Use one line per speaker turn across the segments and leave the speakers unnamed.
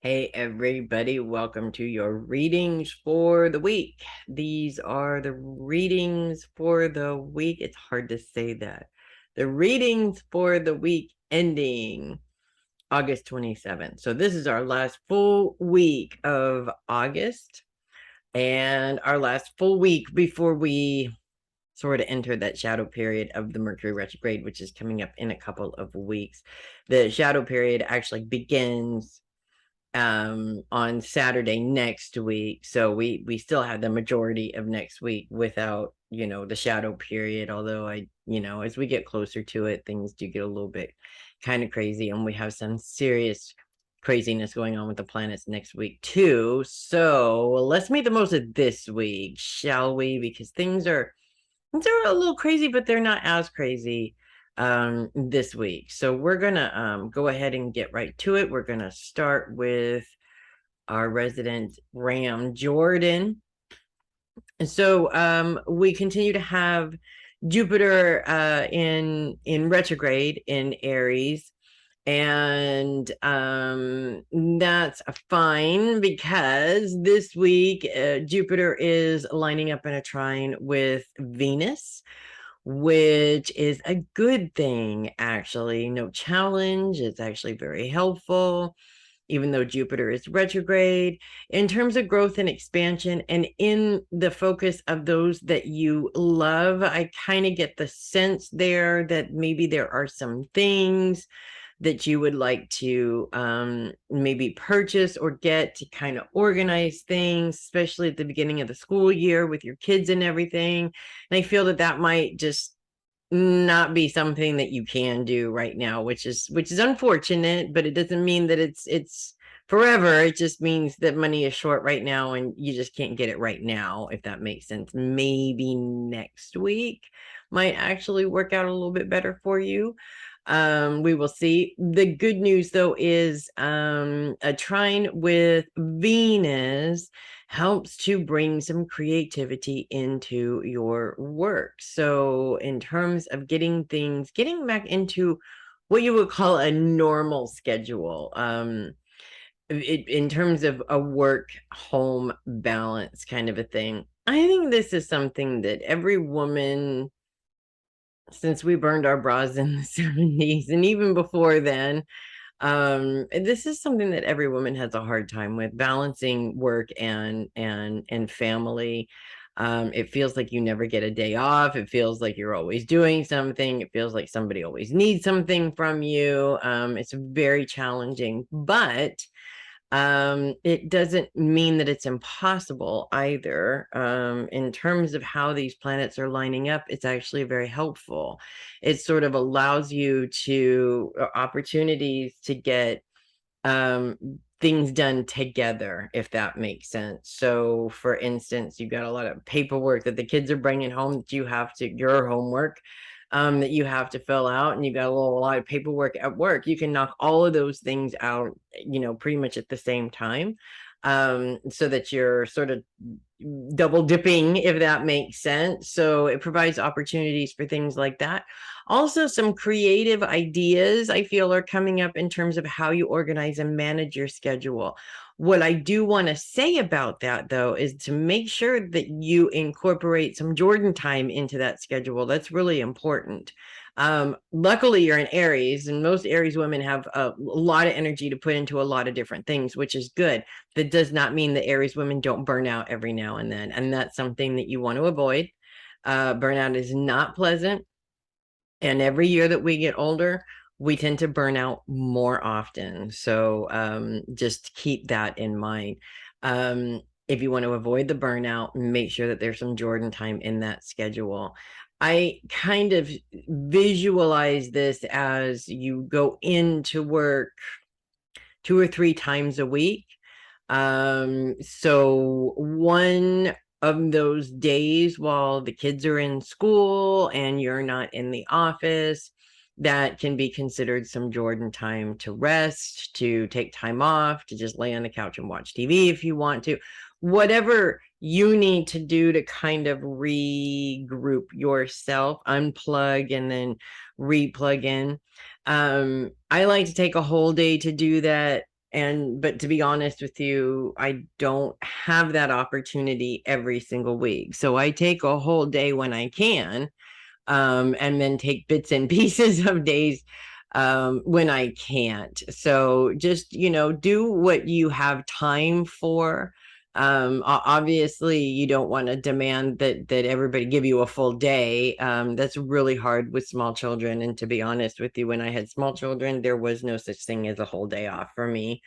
Hey everybody, welcome to your readings for the week. These are the readings for the week. It's hard to say that. The readings for the week ending August 27th. So this is our last full week of August and our last full week before we sort of enter that shadow period of the Mercury retrograde, which is coming up in a couple of weeks. The shadow period actually begins on Saturday next week. So we still have the majority of next week without, the shadow period. Although as we get closer to it, things do get a little bit kind of crazy, and we have some serious craziness going on with the planets next week too. So let's make the most of this week, shall we? Because things are a little crazy, but they're not as crazy this week. So we're gonna go ahead and get right to it. We're gonna start with our resident Ram Jordan. And so we continue to have Jupiter in retrograde in Aries. And that's fine because this week Jupiter is lining up in a trine with Venus, which is a good thing, actually. No challenge. It's actually very helpful, even though Jupiter is retrograde, in terms of growth and expansion, and in the focus of those that you love. I kind of get the sense there that maybe there are some things that you would like to maybe purchase or get to kind of organize things, especially at the beginning of the school year with your kids and everything. And I feel that that might just not be something that you can do right now, which is unfortunate, but it doesn't mean that it's forever. It just means that money is short right now and you just can't get it right now, if that makes sense. Maybe next week might actually work out a little bit better for you. We will see. The good news though is a trine with Venus helps to bring some creativity into your work. So in terms of getting back into what you would call a normal schedule, in terms of a work home balance kind of a thing, I think this is something that every woman, since we burned our bras in the 70s and even before then, this is something that every woman has a hard time with, balancing work and family. It feels like you never get a day off. It feels like you're always doing something. It feels like somebody always needs something from you. It's very challenging, but it doesn't mean that it's impossible either. In terms of how these planets are lining up, it's actually very helpful. It sort of allows you to opportunities to get um things done together, if that makes sense. So for instance, you've got a lot of paperwork that the kids are bringing home that you have to, your homework, that you have to fill out, and you got a lot of paperwork at work. You can knock all of those things out, pretty much at the same time, so that you're sort of double dipping, if that makes sense. So it provides opportunities for things like that. Also, some creative ideas I feel are coming up in terms of how you organize and manage your schedule. What I do want to say about that, though, is to make sure that you incorporate some Jordan time into that schedule. That's really important. Luckily, you're an Aries, and most Aries women have a lot of energy to put into a lot of different things, which is good. That does not mean that Aries women don't burn out every now and then, and that's something that you want to avoid. Burnout is not pleasant, and every year that we get older, we tend to burn out more often. So just keep that in mind. If you want to avoid the burnout, make sure that there's some Jordan time in that schedule. I kind of visualize this as you go into work 2 or 3 times a week. So one of those days while the kids are in school and you're not in the office, that can be considered some Jordan time to rest, to take time off, to just lay on the couch and watch TV if you want to. Whatever you need to do to kind of regroup yourself, unplug, and then replug in. I like to take a whole day to do that. But to be honest with you, I don't have that opportunity every single week. So I take a whole day when I can, and then take bits and pieces of days when I can't. So just, do what you have time for. Obviously you don't want to demand that everybody give you a full day. That's really hard with small children. And to be honest with you, when I had small children, there was no such thing as a whole day off for me.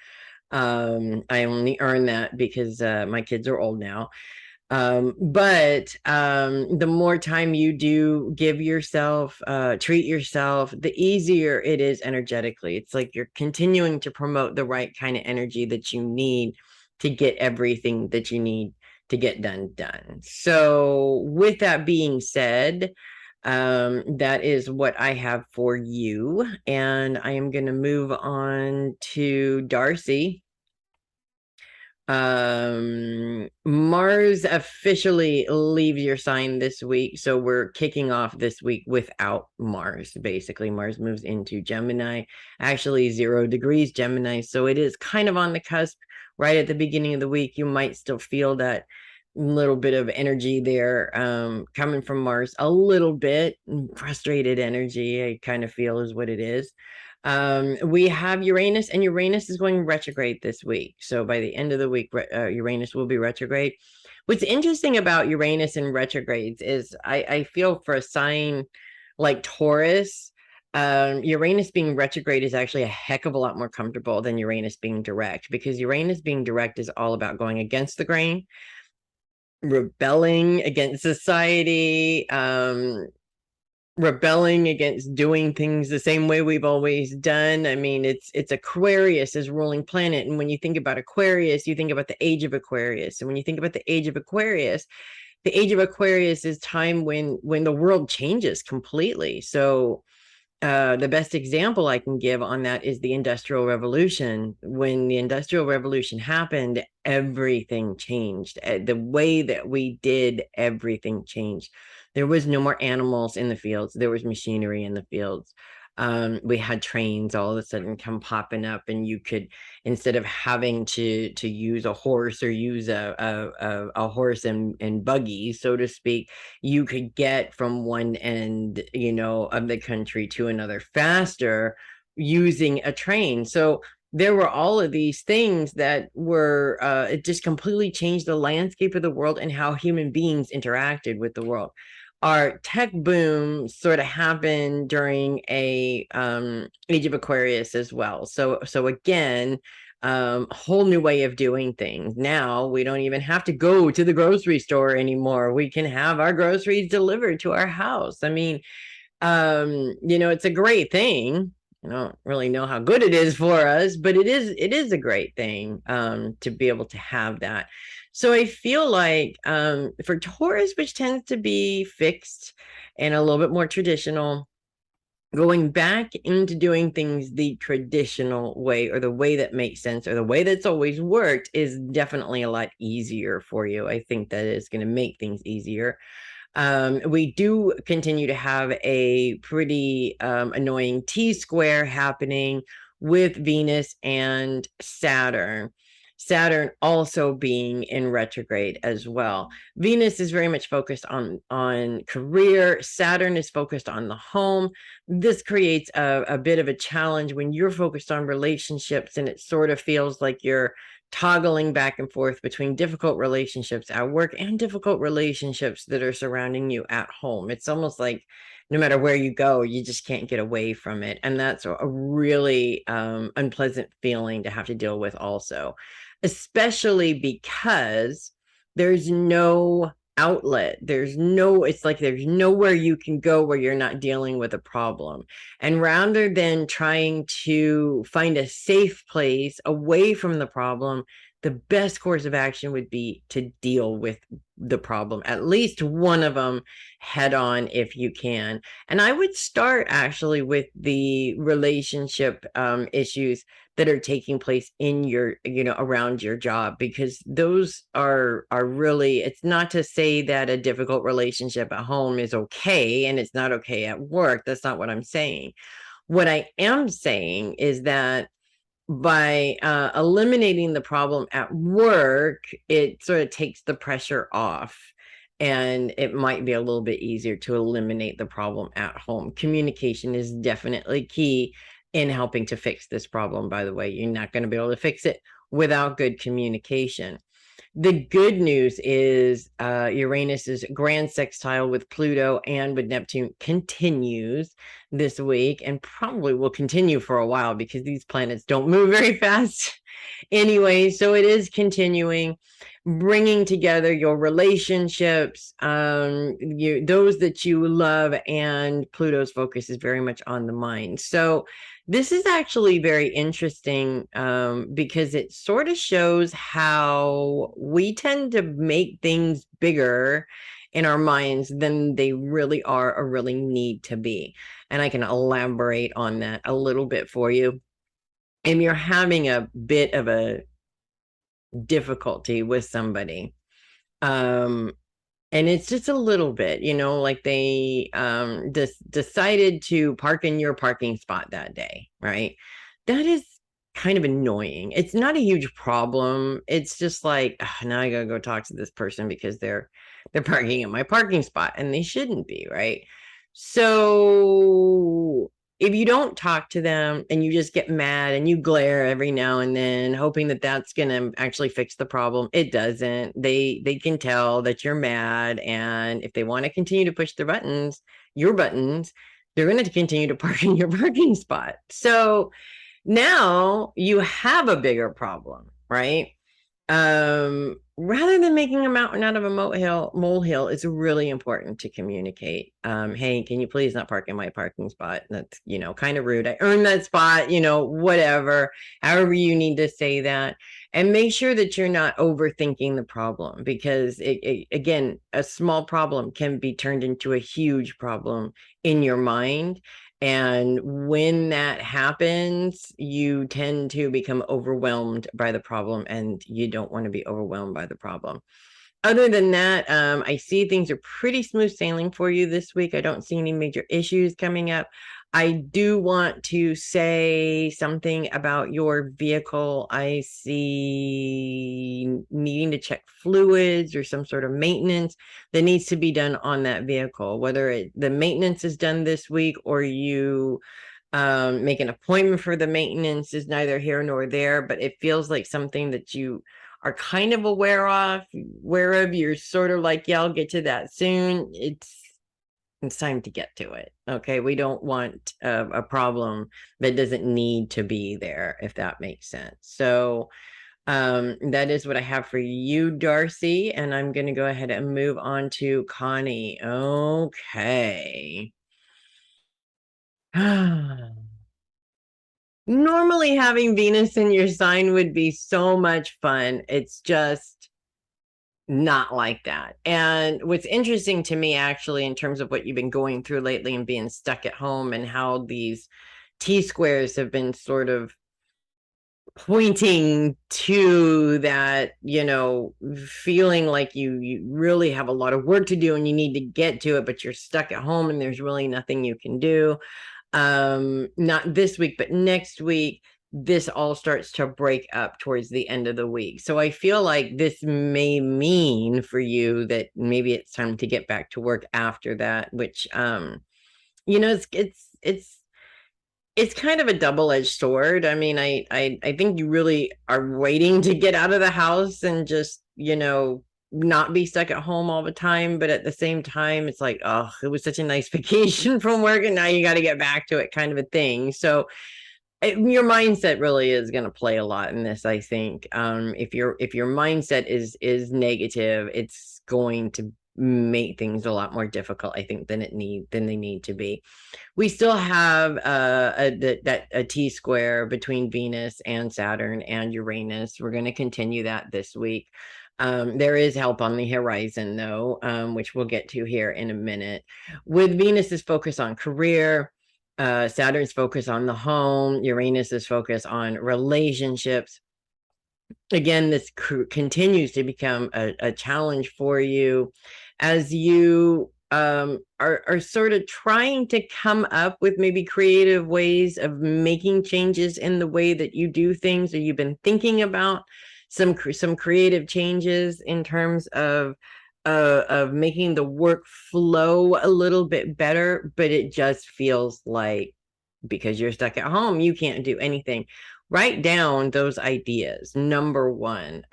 I only earned that because my kids are old now. But the more time you do give yourself, treat yourself, the easier it is energetically. It's like you're continuing to promote the right kind of energy that you need to get everything that you need to get done. So with that being said, that is what I have for you. And I am going to move on to Darcy. Mars officially leaves your sign this week, so we're kicking off this week without Mars. Basically, Mars moves into Gemini, actually 0 degrees Gemini, so it is kind of on the cusp. Right at the beginning of the week, you might still feel that little bit of energy there, coming from Mars, a little bit frustrated energy, I kind of feel is what it is. We have Uranus, and Uranus is going retrograde this week. So by the end of the week, Uranus will be retrograde. What's interesting about Uranus and retrogrades is I feel for a sign like Taurus, Uranus being retrograde is actually a heck of a lot more comfortable than Uranus being direct, because Uranus being direct is all about going against the grain, rebelling against society, rebelling against doing things the same way we've always done. I mean, it's Aquarius as ruling planet, and when you think about Aquarius, you think about the age of Aquarius. And when you think about the age of Aquarius, the age of Aquarius is time when the world changes completely. So the best example I can give on that is the Industrial Revolution. When the Industrial Revolution happened, everything changed. The way that we did everything changed. There was no more animals in the fields. There was machinery in the fields. We had trains all of a sudden come popping up, and you could, instead of having to use a horse or use a horse and buggy, so to speak, you could get from one end, of the country to another faster using a train. So there were all of these things that were, it just completely changed the landscape of the world and how human beings interacted with the world. Our tech boom sort of happened during a age of Aquarius as well. So again, a whole new way of doing things. Now we don't even have to go to the grocery store anymore. We can have our groceries delivered to our house. I mean, it's a great thing. I don't really know how good it is for us, but it is a great thing to be able to have that. So I feel like for Taurus, which tends to be fixed and a little bit more traditional, going back into doing things the traditional way, or the way that makes sense, or the way that's always worked, is definitely a lot easier for you. I think that is going to make things easier. We do continue to have a pretty annoying T-square happening with Venus and Saturn. Saturn also being in retrograde as well. Venus is very much focused on career. Saturn is focused on the home. This creates a bit of a challenge when you're focused on relationships, and it sort of feels like you're toggling back and forth between difficult relationships at work and difficult relationships that are surrounding you at home. It's almost like no matter where you go, you just can't get away from it. And that's a really unpleasant feeling to have to deal with also, especially because there's no outlet. It's like there's nowhere you can go where you're not dealing with a problem. And rather than trying to find a safe place away from the problem, the best course of action would be to deal with the problem, at least one of them, head on if you can. And I would start actually with the relationship issues that are taking place in your, around your job, because those are really, it's not to say that a difficult relationship at home is okay and it's not okay at work. That's not what I'm saying. What I am saying is that by eliminating the problem at work, it sort of takes the pressure off, and it might be a little bit easier to eliminate the problem at home. Communication is definitely key in helping to fix this problem, by the way. You're not going to be able to fix it without good communication. The good news is Uranus's grand sextile with Pluto and with Neptune continues this week, and probably will continue for a while because these planets don't move very fast anyway. So it is continuing, bringing together your relationships, those that you love, and Pluto's focus is very much on the mind. So this is actually very interesting, because it sort of shows how we tend to make things bigger in our minds than they really are or really need to be. And I can elaborate on that a little bit for you. If you're having a bit of a difficulty with somebody, and it's just a little bit, like they decided to park in your parking spot that day, right? That is kind of annoying. It's not a huge problem. It's just like, now I gotta go talk to this person because they're parking in my parking spot, and they shouldn't be, right? So if you don't talk to them and you just get mad and you glare every now and then, hoping that that's going to actually fix the problem, it doesn't. They can tell that you're mad, and if they want to continue to push their buttons, your buttons, they're going to continue to park in your parking spot. So now you have a bigger problem, right? Rather than making a mountain out of a molehill, it's really important to communicate. Hey, can you please not park in my parking spot? That's, kind of rude. I earned that spot, whatever, however you need to say that. And make sure that you're not overthinking the problem, because again, a small problem can be turned into a huge problem in your mind. And when that happens, you tend to become overwhelmed by the problem, and you don't want to be overwhelmed by the problem. Other than that, I see things are pretty smooth sailing for you this week. I don't see any major issues coming up. I do want to say something about your vehicle. I see needing to check fluids or some sort of maintenance that needs to be done on that vehicle. Whether the maintenance is done this week or you make an appointment for the maintenance is neither here nor there, but it feels like something that you are kind of aware of. You're sort of like, yeah, I'll get to that soon. It's time to get to it. Okay. We don't want a problem that doesn't need to be there, if that makes sense. So that is what I have for you, Darcy. And I'm going to go ahead and move on to Connie. Okay. Normally having Venus in your sign would be so much fun. It's just not like that. And what's interesting to me, actually, in terms of what you've been going through lately and being stuck at home, and how these T-squares have been sort of pointing to that, feeling like you really have a lot of work to do and you need to get to it, but you're stuck at home and there's really nothing you can do. Not this week, but next week, this all starts to break up towards the end of the week. So I feel like this may mean for you that maybe it's time to get back to work after that, which it's kind of a double-edged sword. I mean, I think you really are waiting to get out of the house and just, not be stuck at home all the time. But at the same time, it's like, oh, it was such a nice vacation from work, and now you got to get back to it, kind of a thing. So your mindset really is going to play a lot in this, I think. If your mindset is negative, it's going to make things a lot more difficult, I think, than they need to be. We still have a T-square between Venus and Saturn and Uranus. We're going to continue that this week. There is help on the horizon, though, which we'll get to here in a minute. With Venus's focus on career, Saturn's focus on the home, Uranus's focus on relationships. Again, this continues to become a challenge for you as you are sort of trying to come up with maybe creative ways of making changes in the way that you do things, or you've been thinking about some creative changes in terms of making the work flow a little bit better, but it just feels like because you're stuck at home, you can't do anything. Write down those ideas, number one,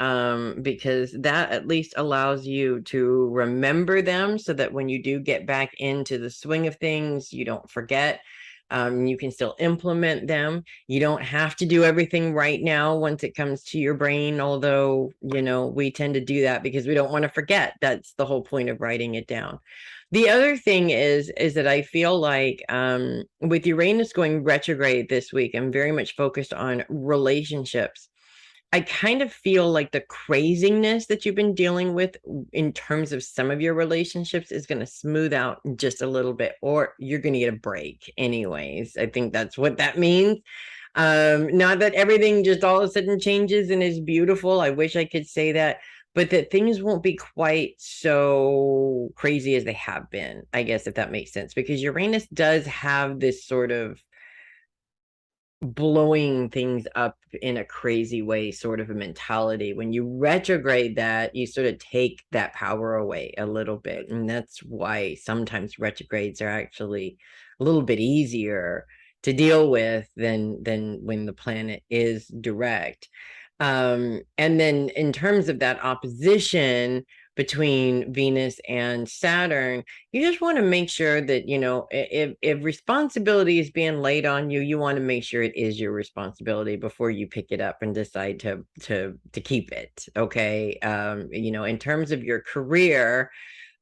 because that at least allows you to remember them so that when you do get back into the swing of things, you don't forget. You can still implement them. You don't have to do everything right now once it comes to your brain, although, we tend to do that because we don't want to forget. That's the whole point of writing it down. The other thing is that I feel like with Uranus going retrograde this week, I'm very much focused on relationships. I kind of feel like the craziness that you've been dealing with in terms of some of your relationships is going to smooth out just a little bit, or you're going to get a break anyways. I think that's what that means. Not that everything just all of a sudden changes and is beautiful. I wish I could say that, but that things won't be quite so crazy as they have been, I guess, if that makes sense, because Uranus does have this sort of blowing things up in a crazy way sort of a mentality. When you retrograde that, you sort of take that power away a little bit, and that's why sometimes retrogrades are actually a little bit easier to deal with than when the planet is direct. And then in terms of that opposition between Venus and Saturn, you just want to make sure that, if responsibility is being laid on you, you want to make sure it is your responsibility before you pick it up and decide to keep it. Okay. In terms of your career,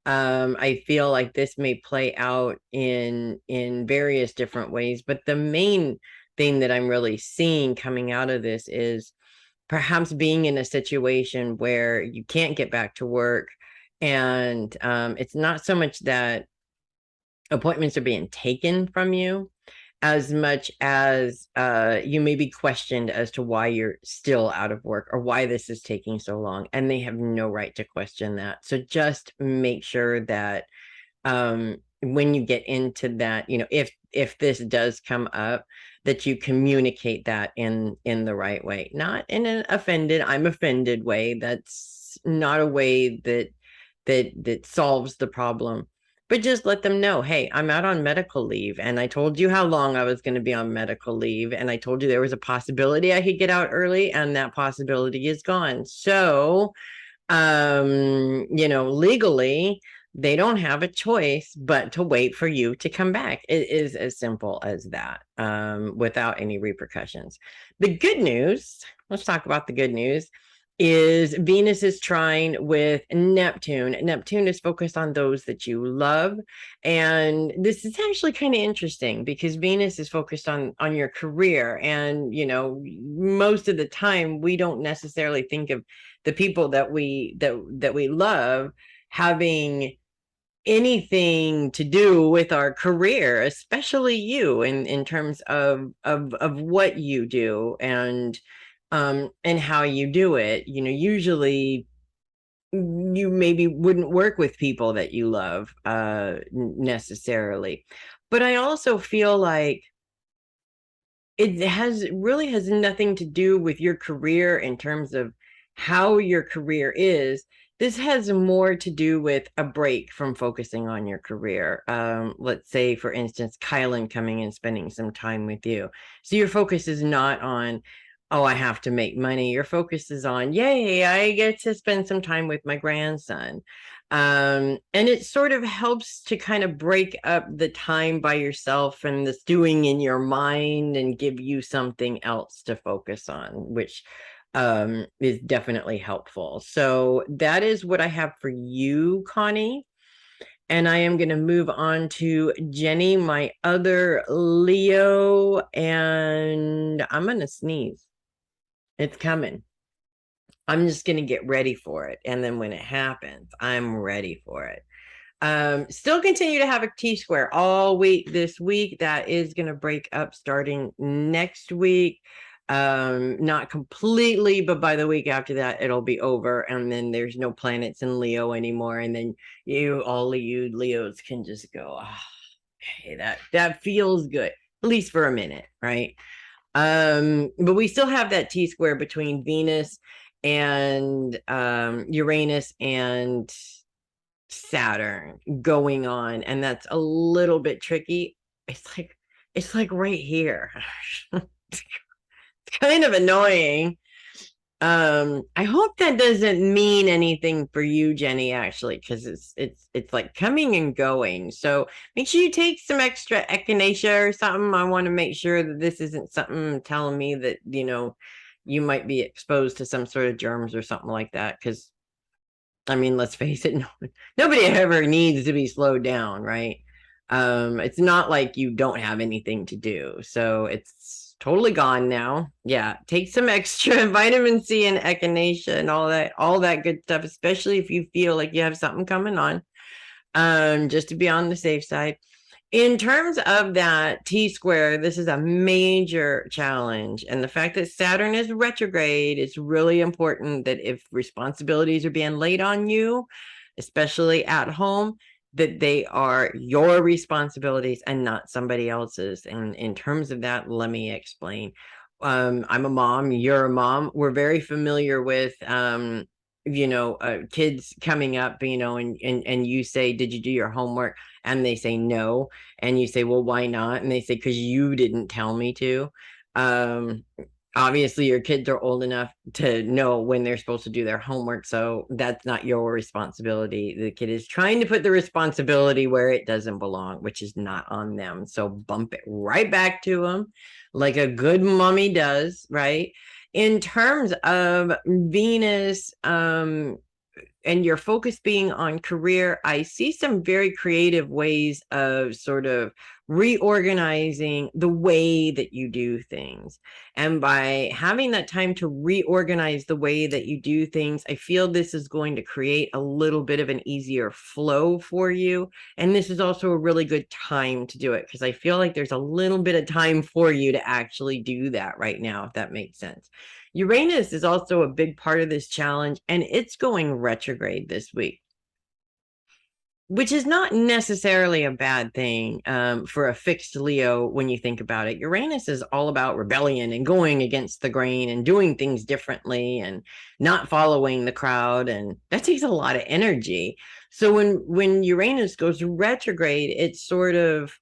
I feel like this may play out in various different ways, but the main thing that I'm really seeing coming out of this is perhaps being in a situation where you can't get back to work, and it's not so much that appointments are being taken from you as much as you may be questioned as to why you're still out of work or why this is taking so long, and they have no right to question that. So just make sure that when you get into that, if this does come up, that you communicate that in the right way, not in an I'm offended way. That's not a way that solves the problem, but just let them know, hey, I'm out on medical leave, and I told you how long I was going to be on medical leave, and I told you there was a possibility I could get out early, and that possibility is gone. So legally, they don't have a choice but to wait for you to come back. It is as simple as that, without any repercussions. The good news, let's talk about the good news, is Venus is trine with Neptune. Neptune is focused on those that you love. And this is actually kind of interesting because Venus is focused on your career. And, most of the time we don't necessarily think of the people that we love having anything to do with our career, especially you in terms of what you do and how you do it. Usually you maybe wouldn't work with people that you love necessarily, but I also feel like it really has nothing to do with your career in terms of how your career is. This has more to do with a break from focusing on your career. Let's say, for instance, Kylan coming and spending some time with you. So your focus is not on, oh, I have to make money. Your focus is on, yay, I get to spend some time with my grandson. And it sort of helps to kind of break up the time by yourself and the stewing in your mind and give you something else to focus on, which is definitely helpful. So that is what I have for you, Connie. And I am going to move on to Jenny, my other Leo, and I'm going to sneeze. It's coming. I'm just going to get ready for it. And then when it happens, I'm ready for it. Still continue to have a T-square all week this week. That is going to break up starting next week. Not completely, but by the week after that it'll be over, and then there's no planets in Leo anymore, and then all of you Leos can just go, oh, okay, that feels good, at least for a minute, right? But we still have that T-square between Venus and Uranus and Saturn going on, and that's a little bit tricky. It's like right here. It's kind of annoying. I hope that doesn't mean anything for you, Jenny, actually, because it's like coming and going. So make sure you take some extra echinacea or something. I want to make sure that this isn't something telling me that, you might be exposed to some sort of germs or something like that. Because I mean, let's face it, nobody ever needs to be slowed down, right? It's not like you don't have anything to do. So it's totally gone now. Yeah, take some extra vitamin C and echinacea and all that good stuff, especially if you feel like you have something coming on. Just to be on the safe side. In terms of that T-square, this is a major challenge. And the fact that Saturn is retrograde is really important, that if responsibilities are being laid on you, especially at home, that they are your responsibilities and not somebody else's. And in terms of that, let me explain. I'm a mom, you're a mom. We're very familiar with kids coming up, and you say, did you do your homework? And they say no. And you say, well, why not? And they say, because you didn't tell me to. um Obviously your kids are old enough to know when they're supposed to do their homework, so that's not your responsibility. The kid is trying to put the responsibility where it doesn't belong, which is not on them, so bump it right back to them like a good mommy does, right? In terms of Venus, and your focus being on career, I see some very creative ways of sort of reorganizing the way that you do things. And by having that time to reorganize the way that you do things, I feel this is going to create a little bit of an easier flow for you. And this is also a really good time to do it, because I feel like there's a little bit of time for you to actually do that right now, if that makes sense. Uranus is also a big part of this challenge, and it's going retrograde this week, which is not necessarily a bad thing for a fixed Leo when you think about it. Uranus is all about rebellion and going against the grain and doing things differently and not following the crowd, and that takes a lot of energy. So when Uranus goes retrograde, it's sort of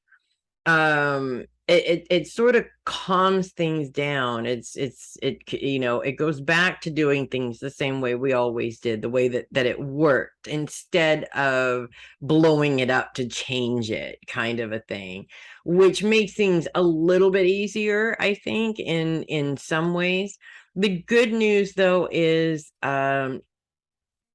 it sort of calms things down. It goes back to doing things the same way we always did, the way that it worked, instead of blowing it up to change it, kind of a thing, which makes things a little bit easier, I think, in some ways. The good news, though, is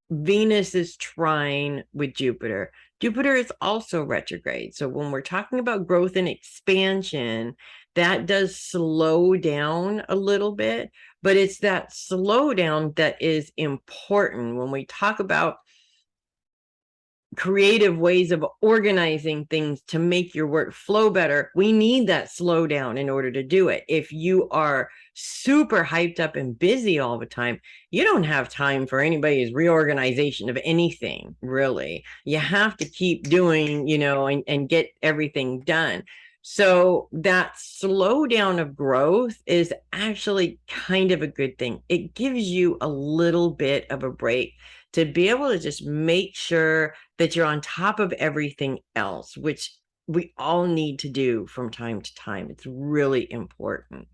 Venus is trine with Jupiter. Jupiter is also retrograde. So when we're talking about growth and expansion, that does slow down a little bit, but it's that slowdown that is important. When we talk about creative ways of organizing things to make your work flow better, we need that slowdown in order to do it. If you are super hyped up and busy all the time, you don't have time for anybody's reorganization of anything, really. You have to keep doing, and get everything done. So that slowdown of growth is actually kind of a good thing. It gives you a little bit of a break to be able to just make sure that you're on top of everything else, which we all need to do from time to time. It's really important.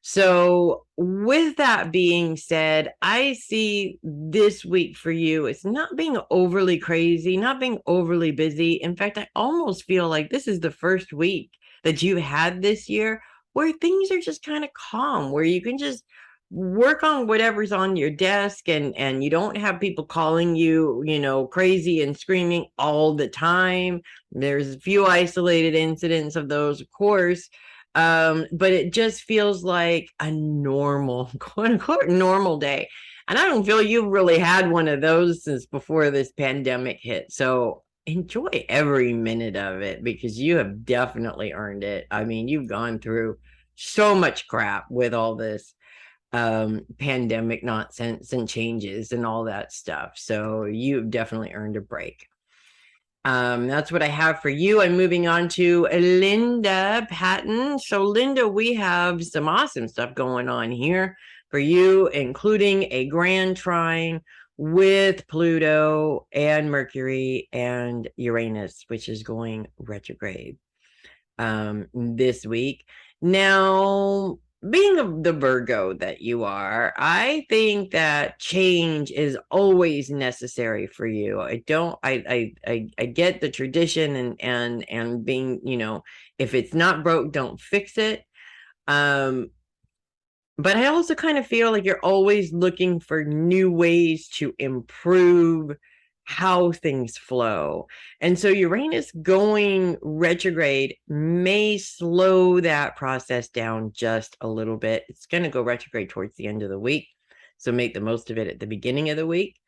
So with that being said, I see this week for you, it's not being overly crazy, not being overly busy. In fact, I almost feel like this is the first week that you've had this year where things are just kind of calm, where you can just work on whatever's on your desk, and you don't have people calling you, crazy and screaming all the time. There's a few isolated incidents of those, of course. But it just feels like a normal, quote unquote, normal day. And I don't feel you've really had one of those since before this pandemic hit. So enjoy every minute of it, because you have definitely earned it. I mean, you've gone through so much crap with all this. pandemic nonsense and changes and all that stuff. So you've definitely earned a break. That's what I have for you. I'm moving on to Linda Patten. So Linda, we have some awesome stuff going on here for you, including a grand trine with Pluto and Mercury and Uranus, which is going retrograde this week. Now, being the Virgo that you are, I think that change is always necessary for you. I get the tradition and being, if it's not broke, don't fix it. But I also kind of feel like you're always looking for new ways to improve how things flow. And so Uranus going retrograde may slow that process down just a little bit. It's going to go retrograde towards the end of the week. So make the most of it at the beginning of the week.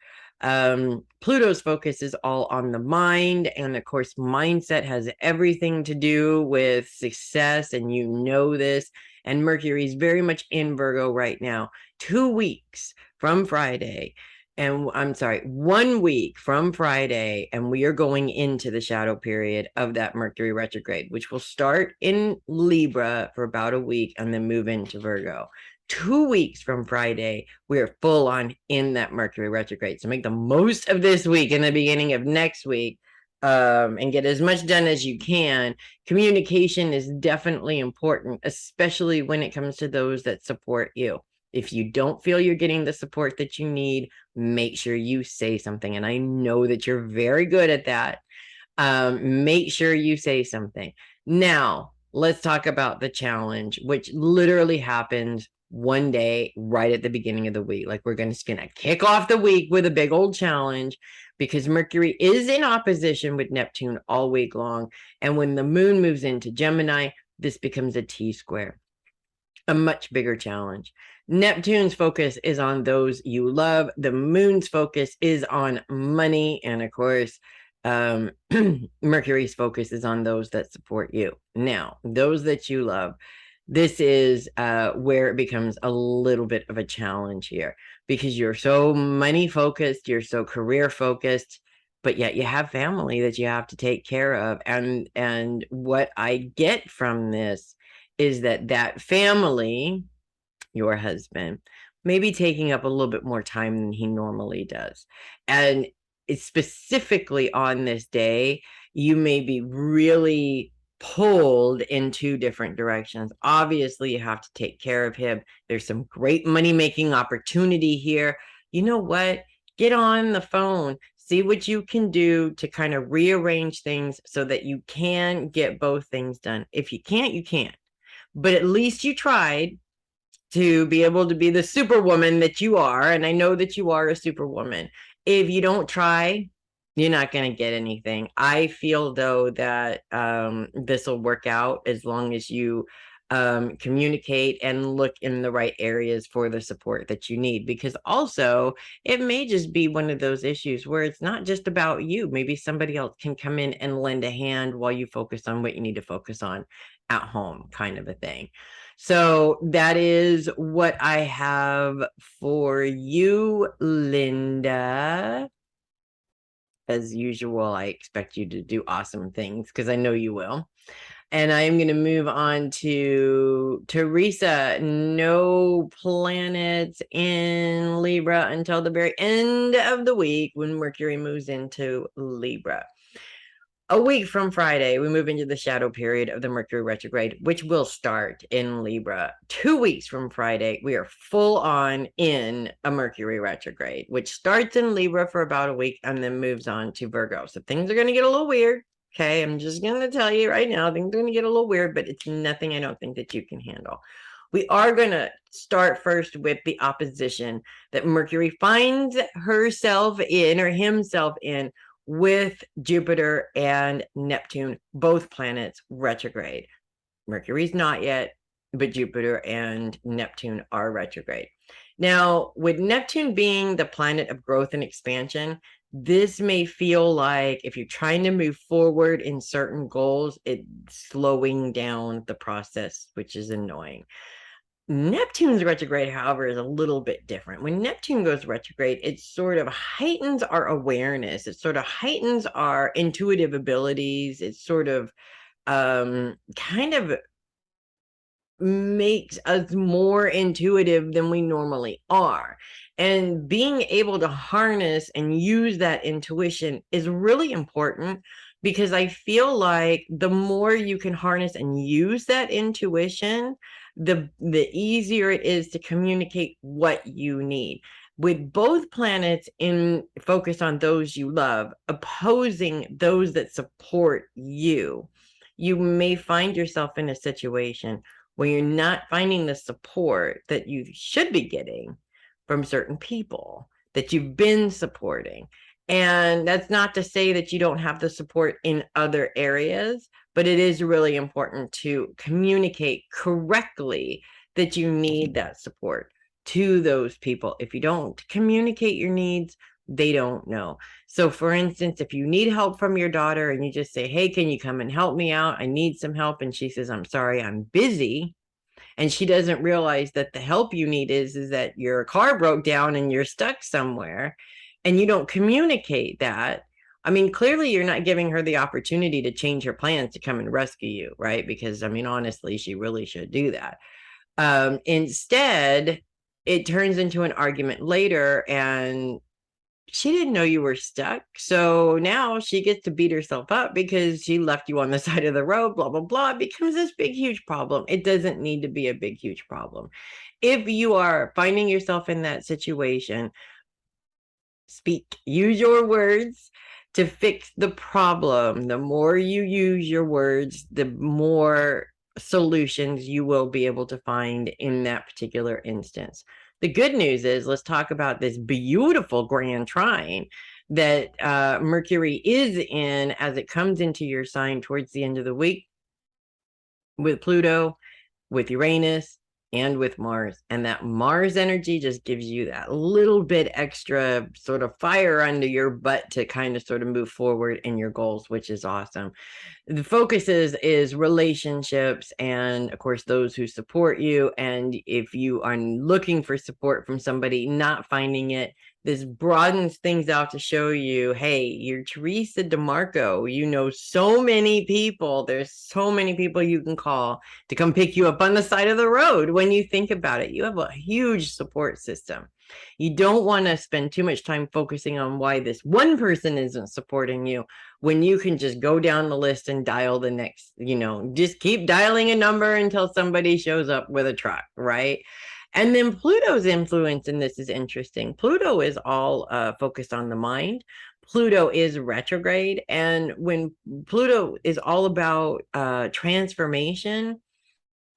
Pluto's focus is all on the mind. And of course, mindset has everything to do with success. And you know this. And Mercury is very much in Virgo right now. 2 weeks from Friday. And I'm sorry, 1 week from Friday. And we are going into the shadow period of that Mercury retrograde, which will start in Libra for about a week and then move into Virgo. 2 weeks from Friday, we're full on in that Mercury retrograde. So make the most of this week and the beginning of next week. And get as much done as you can. Communication is definitely important, especially when it comes to those that support you. If you don't feel you're getting the support that you need, make sure you say something. And I know that you're very good at that. Make sure you say something. Now, let's talk about the challenge, which literally happens one day right at the beginning of the week. Like we're just gonna kick off the week with a big old challenge because Mercury is in opposition with Neptune all week long. And when the moon moves into Gemini, this becomes a T-square, a much bigger challenge. Neptune's focus is on those you love. The moon's focus is on money. And of course, Mercury's focus is on those that support you. Now, those that you love, this is where it becomes a little bit of a challenge here because you're so money focused, you're so career focused, but yet you have family that you have to take care of. And what I get from this is that family, your husband, may be taking up a little bit more time than he normally does. And it's specifically on this day, you may be really pulled in 2 different directions. Obviously, you have to take care of him. There's some great money-making opportunity here. You know what? Get on the phone. See what you can do to kind of rearrange things so that you can get both things done. If you can't, you can't. But at least you tried to be able to be the superwoman that you are. And I know that you are a superwoman. If you don't try, you're not going to get anything. I feel, though, that this will work out as long as you communicate and look in the right areas for the support that you need. Because also, it may just be one of those issues where it's not just about you. Maybe somebody else can come in and lend a hand while you focus on what you need to focus on at home, kind of a thing. So that is what I have for you, Linda. As usual, I expect you to do awesome things because I know you will. And I'm going to move on to Theresa. No planets in Libra until the very end of the week when Mercury moves into Libra. A week from Friday, we move into the shadow period of the Mercury retrograde, which will start in Libra. 2 weeks from Friday, we are full on in a Mercury retrograde, which starts in Libra for about a week and then moves on to Virgo. So things are going to get a little weird. Okay, I'm just going to tell you right now, things are going to get a little weird, but it's nothing I don't think that you can handle. We are going to start first with the opposition that Mercury finds herself in or himself in with Jupiter and Neptune, both planets retrograde. Mercury's not yet, but Jupiter and Neptune are retrograde. Now, with Neptune being the planet of growth and expansion, this may feel like if you're trying to move forward in certain goals, it's slowing down the process, which is annoying. Neptune's retrograde, however, is a little bit different. When Neptune goes retrograde, it sort of heightens our awareness. It sort of heightens our intuitive abilities. It sort of kind of makes us more intuitive than we normally are. And being able to harness and use that intuition is really important, because I feel like the more you can harness and use that intuition, the easier it is to communicate what you need. With both planets in focus on those you love, opposing those that support you, you may find yourself in a situation where you're not finding the support that you should be getting from certain people that you've been supporting. And that's not to say that you don't have the support in other areas, but it is really important to communicate correctly that you need that support to those people. If you don't communicate your needs, they don't know. So for instance, if you need help from your daughter and you just say, hey, can you come and help me out? I need some help. And she says, I'm sorry, I'm busy. And she doesn't realize that the help you need is that your car broke down and you're stuck somewhere, and you don't communicate that. I mean, clearly you're not giving her the opportunity to change her plans to come and rescue you, right? Because I mean, honestly, she really should do that. Instead, it turns into an argument later, and she didn't know you were stuck. So now she gets to beat herself up because she left you on the side of the road, blah, blah, blah. It becomes this big, huge problem. It doesn't need to be a big, huge problem. If you are finding yourself in that situation, speak, use your words to fix the problem. The more you use your words, the more solutions you will be able to find in that particular instance. The good news is, let's talk about this beautiful grand trine that Mercury is in as it comes into your sign towards the end of the week, with Pluto, with Uranus, and with Mars. And that Mars energy just gives you that little bit extra sort of fire under your butt to kind of sort of move forward in your goals, which is awesome. The focus is relationships, and of course those who support you. And if you are looking for support from somebody, not finding it, this broadens things out to show you, hey, you're Theresa Demarco, you know so many people, there's so many people you can call to come pick you up on the side of the road. When you think about it, you have a huge support system. You don't want to spend too much time focusing on why this one person isn't supporting you, when you can just go down the list and dial the next, just keep dialing a number until somebody shows up with a truck, right? And then Pluto's influence in this is interesting. Pluto is all focused on the mind. Pluto is retrograde. And when Pluto is all about transformation,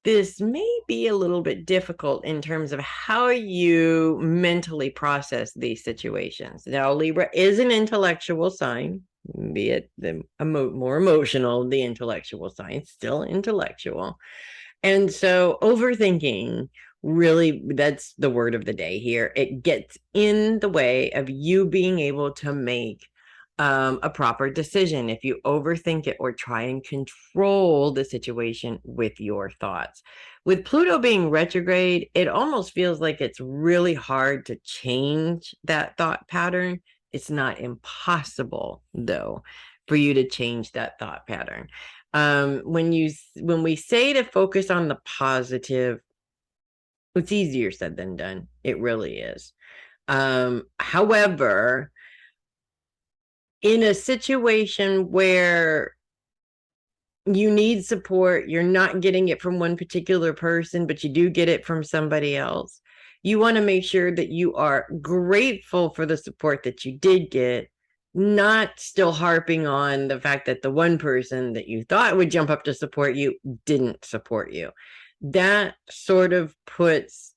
this may be a little bit difficult in terms of how you mentally process these situations. Now, Libra is an intellectual sign, be it the more emotional, the intellectual sign, still intellectual. And so overthinking, really, that's the word of the day here. It gets in the way of you being able to make a proper decision if you overthink it or try and control the situation with your thoughts. With Pluto being retrograde, it almost feels like it's really hard to change that thought pattern. It's not impossible, though, for you to change that thought pattern. When we say to focus on the positive, it's easier said than done. It really is. However, in a situation where you need support, you're not getting it from one particular person, but you do get it from somebody else, you want to make sure that you are grateful for the support that you did get, not still harping on the fact that the one person that you thought would jump up to support you didn't support you. That sort of puts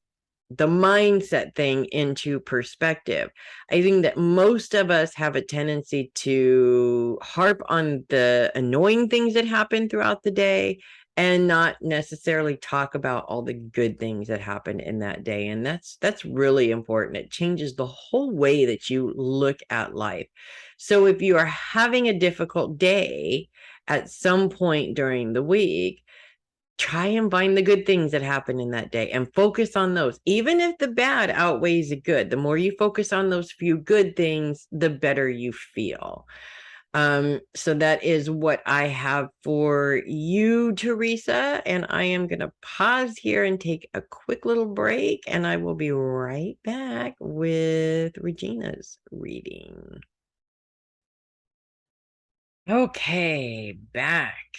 the mindset thing into perspective. I think that most of us have a tendency to harp on the annoying things that happen throughout the day and not necessarily talk about all the good things that happen in that day. And that's really important. It changes the whole way that you look at life. So if you are having a difficult day at some point during the week, try and find the good things that happen in that day and focus on those. Even if the bad outweighs the good, the more you focus on those few good things, the better you feel. So that is what I have for you, Theresa. And I am going to pause here and take a quick little break, and I will be right back with Regina's reading. Okay, back.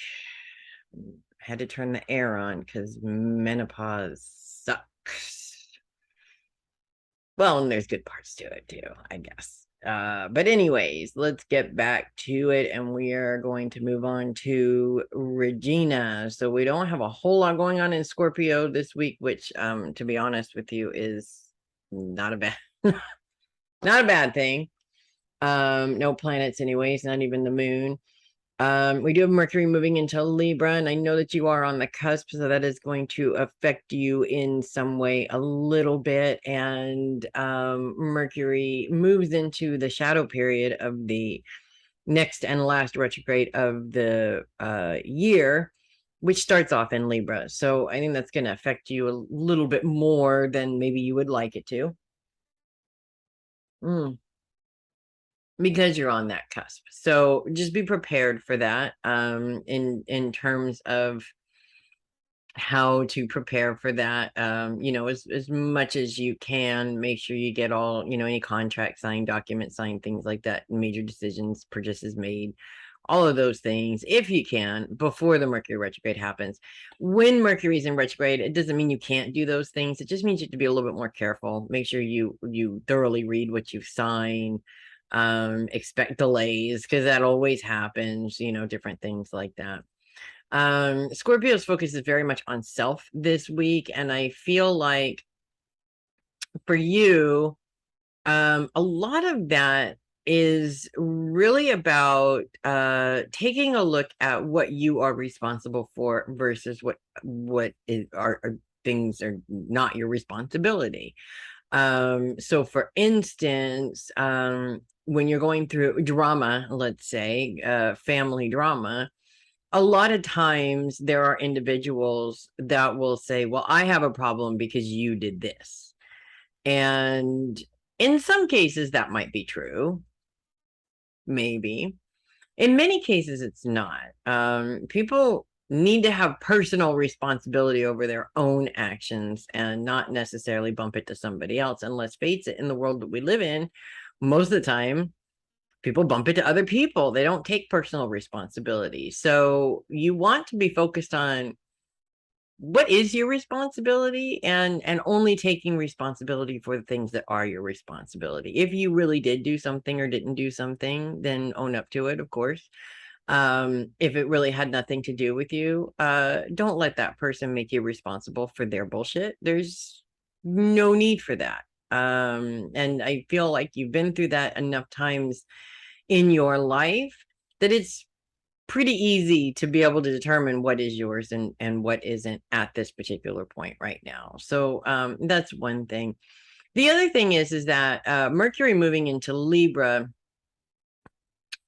Had to turn the air on because menopause sucks. Well, and there's good parts to it too, I guess. But anyways, let's get back to it, and we are going to move on to Regina. So we don't have a whole lot going on in Scorpio this week, which to be honest with you is not a bad not a bad thing. No planets anyways, not even the moon. We do have Mercury moving into Libra, and I know that you are on the cusp, so that is going to affect you in some way a little bit. And Mercury moves into the shadow period of the next and last retrograde of the year, which starts off in Libra. So I think that's going to affect you a little bit more than maybe you would like it to. Because you're on that cusp. So just be prepared for that in terms of how to prepare for that. As much as you can, make sure you get all, any contract signed, document signed, things like that, major decisions, purchases made, all of those things, if you can, before the Mercury retrograde happens. When Mercury's in retrograde, it doesn't mean you can't do those things. It just means you have to be a little bit more careful. Make sure you thoroughly read what you sign. Expect delays because that always happens, different things like that. Scorpio's focus is very much on self this week, and I feel like for you, a lot of that is really about taking a look at what you are responsible for versus what are things are not your responsibility. So for instance, when you're going through drama, let's say, family drama, a lot of times there are individuals that will say, well, I have a problem because you did this. And in some cases, that might be true. Maybe. In many cases, it's not. People need to have personal responsibility over their own actions and not necessarily bump it to somebody else. And let's face it, in the world that we live in, most of the time, people bump it to other people. They don't take personal responsibility. So you want to be focused on what is your responsibility and only taking responsibility for the things that are your responsibility. If you really did do something or didn't do something, then own up to it, of course. If it really had nothing to do with you, don't let that person make you responsible for their bullshit. There's no need for that. And I feel like you've been through that enough times in your life that it's pretty easy to be able to determine what is yours and what isn't at this particular point right now. So that's one thing. The other thing is that Mercury moving into Libra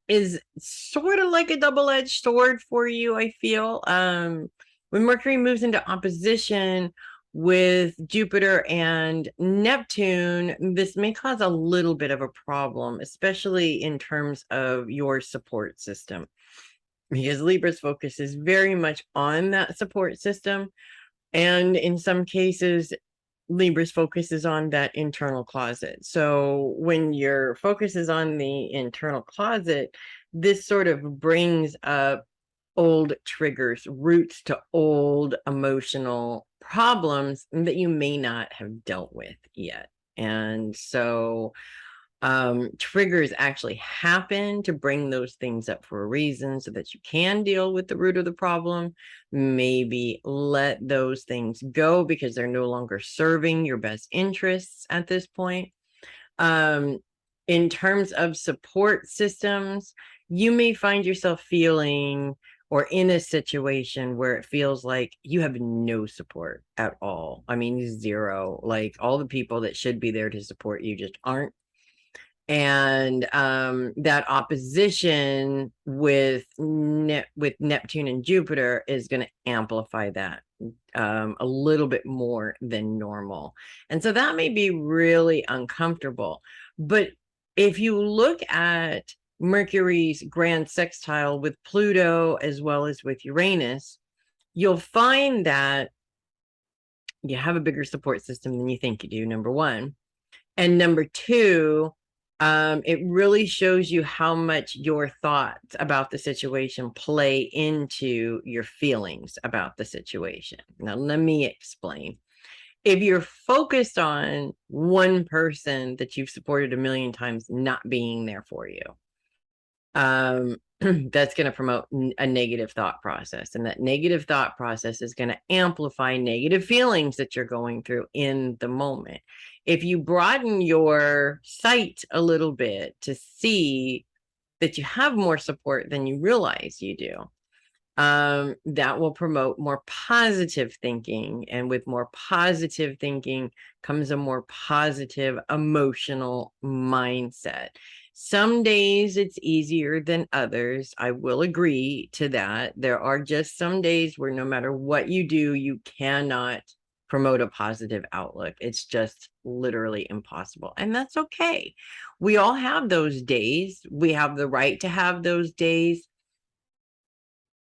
is sort of like a double-edged sword for you, I feel. When Mercury moves into opposition with Jupiter and Neptune, this may cause a little bit of a problem, especially in terms of your support system, because Libra's focus is very much on that support system. And in some cases, Libra's focus is on that internal closet. So when your focus is on the internal closet, this sort of brings up old triggers, roots to old emotional problems that you may not have dealt with yet. And so triggers actually happen to bring those things up for a reason so that you can deal with the root of the problem. Maybe let those things go because they're no longer serving your best interests at this point. In terms of support systems, you may find yourself feeling or in a situation where it feels like you have no support at all. I mean, zero. Like all the people that should be there to support you just aren't. And that opposition with Neptune and Jupiter is going to amplify that a little bit more than normal. And so that may be really uncomfortable. But if you look at Mercury's grand sextile with Pluto as well as with Uranus, you'll find that you have a bigger support system than you think you do, number one. And number two, it really shows you how much your thoughts about the situation play into your feelings about the situation. Now, let me explain. If you're focused on one person that you've supported a million times not being there for you, that's going to promote a negative thought process. And that negative thought process is going to amplify negative feelings that you're going through in the moment. If you broaden your sight a little bit to see that you have more support than you realize you do, that will promote more positive thinking. And with more positive thinking comes a more positive emotional mindset. Some days it's easier than others. I will agree to that. There are just some days where no matter what you do, you cannot promote a positive outlook. It's just literally impossible. And that's okay. We all have those days. We have the right to have those days.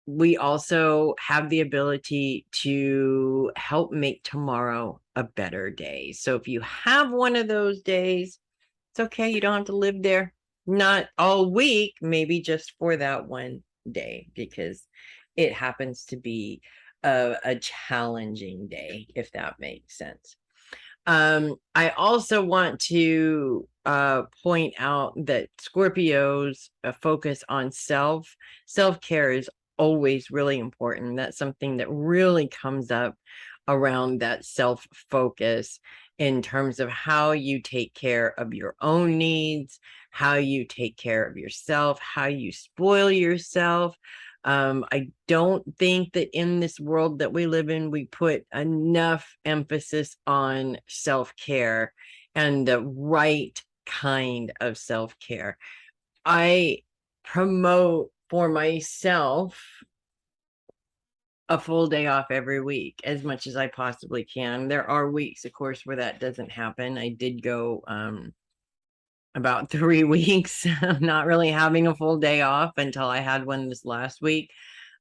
We also have the ability to help make tomorrow a better day. So if you have one of those days, it's okay. You don't have to live there, not all week, maybe just for that one day, because it happens to be a challenging day, if that makes sense. I also want to point out that Scorpios focus on self-care is always really important. That's something that really comes up around that self-focus in terms of how you take care of your own needs, how you take care of yourself, how you spoil yourself. I don't think that in this world that we live in, we put enough emphasis on self-care and the right kind of self-care. I promote for myself a full day off every week as much as I possibly can. There are weeks, of course, where that doesn't happen. I did go about 3 weeks not really having a full day off until I had one this last week.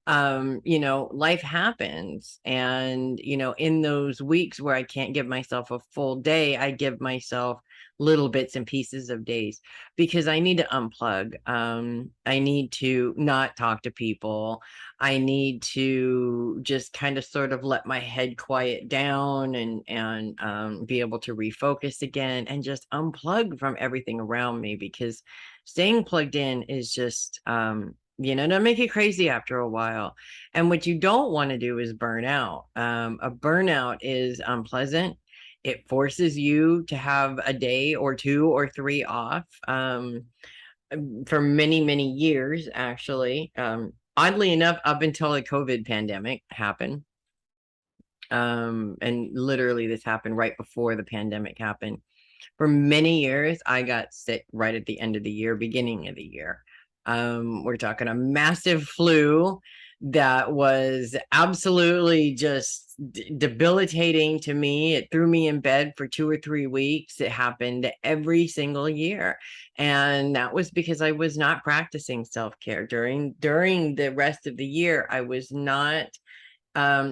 Life happens. And, in those weeks where I can't give myself a full day, I give myself little bits and pieces of days because I need to unplug. I need to not talk to people. I need to just kind of sort of let my head quiet down and be able to refocus again and just unplug from everything around me, because staying plugged in is just don't make you crazy after a while. And what you don't want to do is burn out. A burnout is unpleasant. It forces you to have a day or 2 or 3 off for many, many years, actually. Oddly enough, up until the COVID pandemic happened. And literally this happened right before the pandemic happened. For many years, I got sick right at the end of the year, beginning of the year. We're talking a massive flu that was absolutely just debilitating to me. It threw me in bed for 2 or 3 weeks. It happened every single year. And that was because I was not practicing self-care during the rest of the year. I was not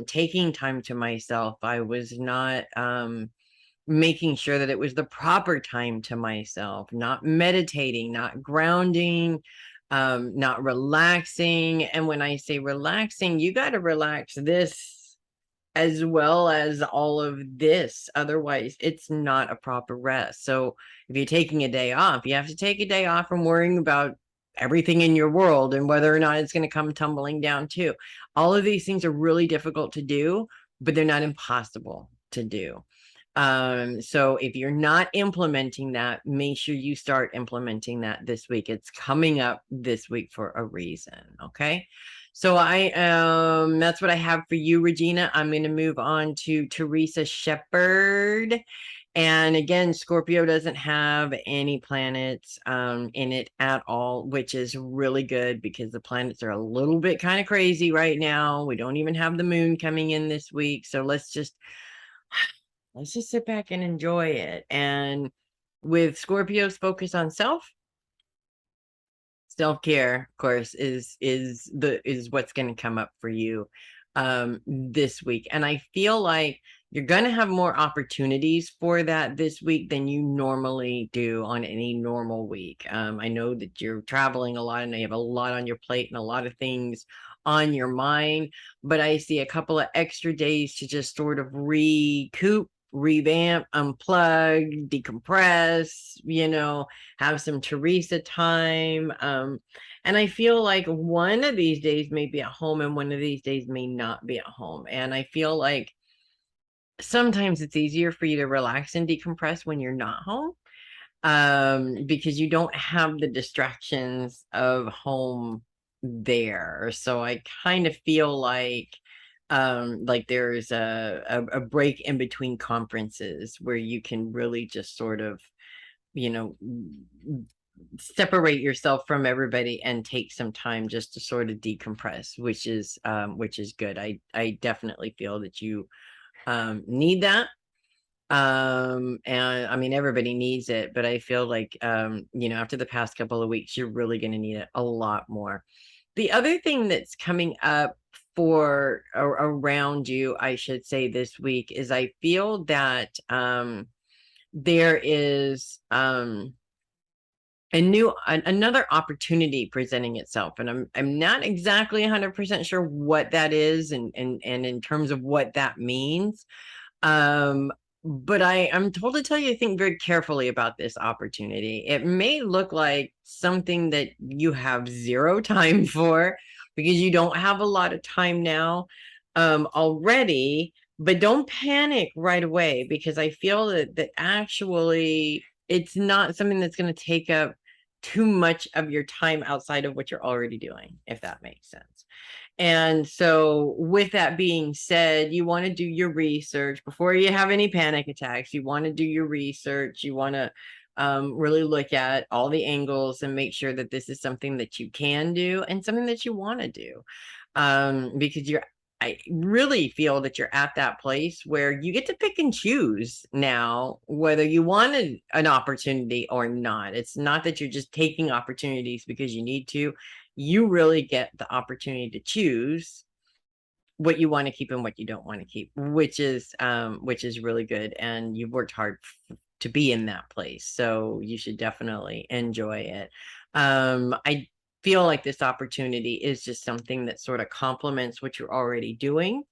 taking time to myself. I was not making sure that it was the proper time to myself, not meditating, not grounding, not relaxing. And when I say relaxing, you got to relax this as well as all of this. Otherwise, it's not a proper rest. So if you're taking a day off, you have to take a day off from worrying about everything in your world and whether or not it's going to come tumbling down too. All of these things are really difficult to do, but they're not impossible to do. So if you're not implementing that, make sure you start implementing that this week. It's coming up this week for a reason. Okay. So that's what I have for you, Regina. I'm going to move on to Theresa Sheppard. And again, Scorpio doesn't have any planets in it at all, which is really good because the planets are a little bit kind of crazy right now. We don't even have the moon coming in this week. So let's just sit back and enjoy it. And with Scorpio's focus on self-care, of course, is what's going to come up for you this week. And I feel like you're going to have more opportunities for that this week than you normally do on any normal week. I know that you're traveling a lot and you have a lot on your plate and a lot of things on your mind, but I see a couple of extra days to just sort of recoup, revamp, unplug, decompress, have some Theresa time. And I feel like one of these days may be at home and one of these days may not be at home. And I feel like sometimes it's easier for you to relax and decompress when you're not home, because you don't have the distractions of home there. So I kind of feel like there's a break in between conferences where you can really just sort of, you know, separate yourself from everybody and take some time just to sort of decompress, which is good. I definitely feel that you need that. And I mean, everybody needs it, but I feel like after the past couple of weeks, you're really going to need it a lot more. The other thing that's coming up for around you, I should say, this week is I feel that there is another opportunity presenting itself, and I'm not exactly 100% sure what that is, and in terms of what that means. But I'm told to tell you to think very carefully about this opportunity. It may look like something that you have zero time for because you don't have a lot of time now already, but don't panic right away, because I feel that actually it's not something that's going to take up too much of your time outside of what you're already doing, if that makes sense. And so with that being said, you want to do your research before you have any panic attacks. You want to do your research. You want to really look at all the angles and make sure that this is something that you can do and something that you want to do. Because I really feel that you're at that place where you get to pick and choose now whether you want an opportunity or not. It's not that you're just taking opportunities because you need to. You really get the opportunity to choose what you want to keep and what you don't want to keep, which is really good. And you've worked hard to be in that place, so you should definitely enjoy it. I feel like this opportunity is just something that sort of complements what you're already doing.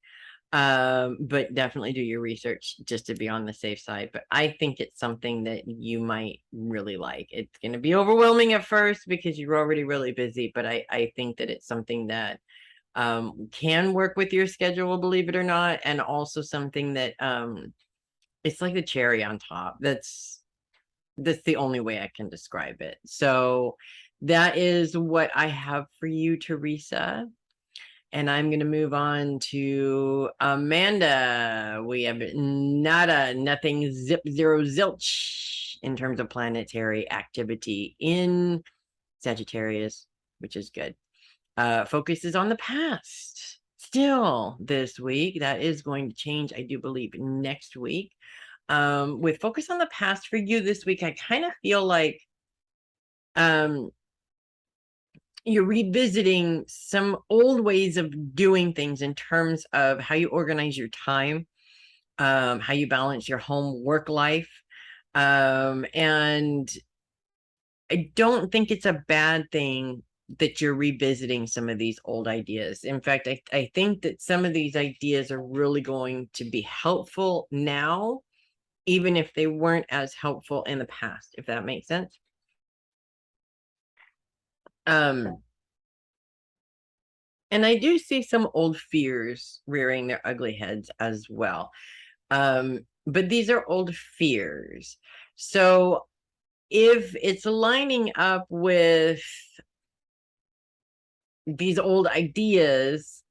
But definitely do your research just to be on the safe side. But I think it's something that you might really like. It's going to be overwhelming at first because you're already really busy, but I think that it's something that can work with your schedule, believe it or not, and also something that it's like the cherry on top. That's the only way I can describe it. So that is what I have for you, Theresa. And I'm going to move on to Amanda. We have nada, nothing, zip, zero, zilch in terms of planetary activity in Sagittarius, which is good. Focus is on the past still this week. That is going to change, I do believe, next week. With focus on the past for you this week, I kind of feel like you're revisiting some old ways of doing things in terms of how you organize your time, how you balance your home work life. And I don't think it's a bad thing that you're revisiting some of these old ideas. In fact, I think that some of these ideas are really going to be helpful now, even if they weren't as helpful in the past, if that makes sense. And I do see some old fears rearing their ugly heads as well. But these are old fears. So if it's lining up with these old ideas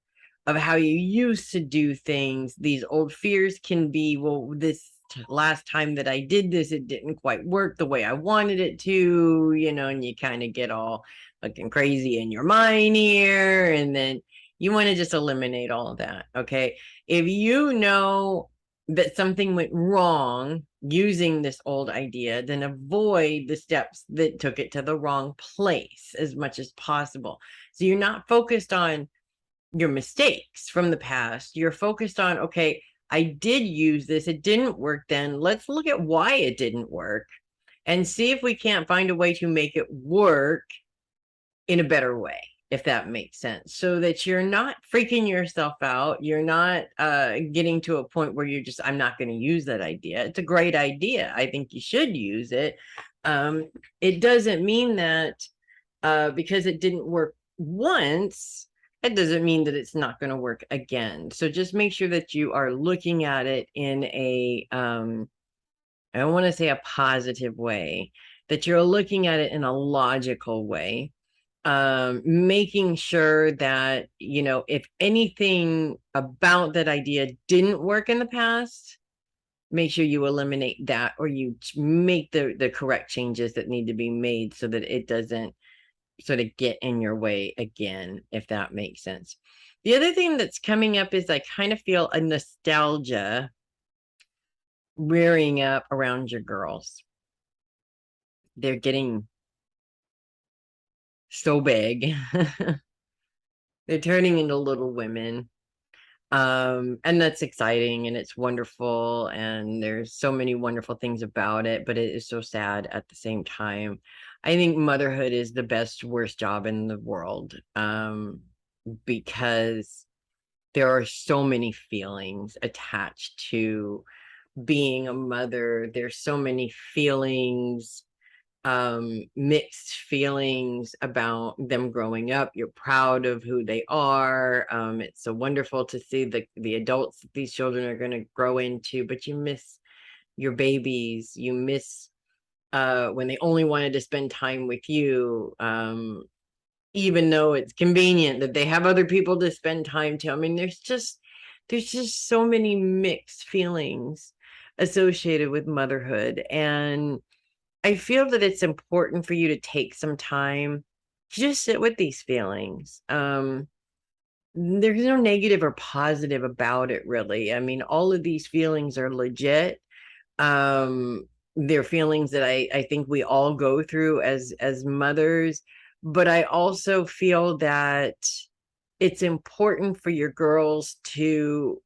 of how you used to do things, these old fears can be, well, this last time that I did this, it didn't quite work the way I wanted it to, you know, and you kind of get all looking crazy in your mind here. And then you want to just eliminate all of that. Okay. If you know that something went wrong using this old idea, then avoid the steps that took it to the wrong place as much as possible. So you're not focused on your mistakes from the past. You're focused on, okay, I did use this. It didn't work then. Let's look at why it didn't work and see if we can't find a way to make it work in a better way, if that makes sense, so that you're not freaking yourself out. You're not getting to a point where you're just, I'm not going to use that idea. It's a great idea. I think you should use it. It doesn't mean that because it didn't work once, it doesn't mean that it's not going to work again. So just make sure that you are looking at it in a, I don't want to say a positive way, that you're looking at it in a logical way. Making sure that, you know, if anything about that idea didn't work in the past, make sure you eliminate that, or you make the correct changes that need to be made so that it doesn't sort of get in your way again, if that makes sense. The other thing that's coming up is I kind of feel a nostalgia rearing up around your girls. They're getting so big. They're turning into little women. And that's exciting and it's wonderful. And there's so many wonderful things about it, but it is so sad at the same time. I think motherhood is the best, worst job in the world. Because there are so many feelings attached to being a mother. There's so many feelings, mixed feelings about them growing up. You're proud of who they are. It's so wonderful to see the adults that these children are going to grow into, but you miss your babies. You miss when they only wanted to spend time with you, even though it's convenient that they have other people to spend time to. I mean, there's just so many mixed feelings associated with motherhood. And I feel that it's important for you to take some time to just sit with these feelings. There's no negative or positive about it, really. I mean, all of these feelings are legit. They're feelings that I think we all go through as mothers, but I also feel that it's important for your girls to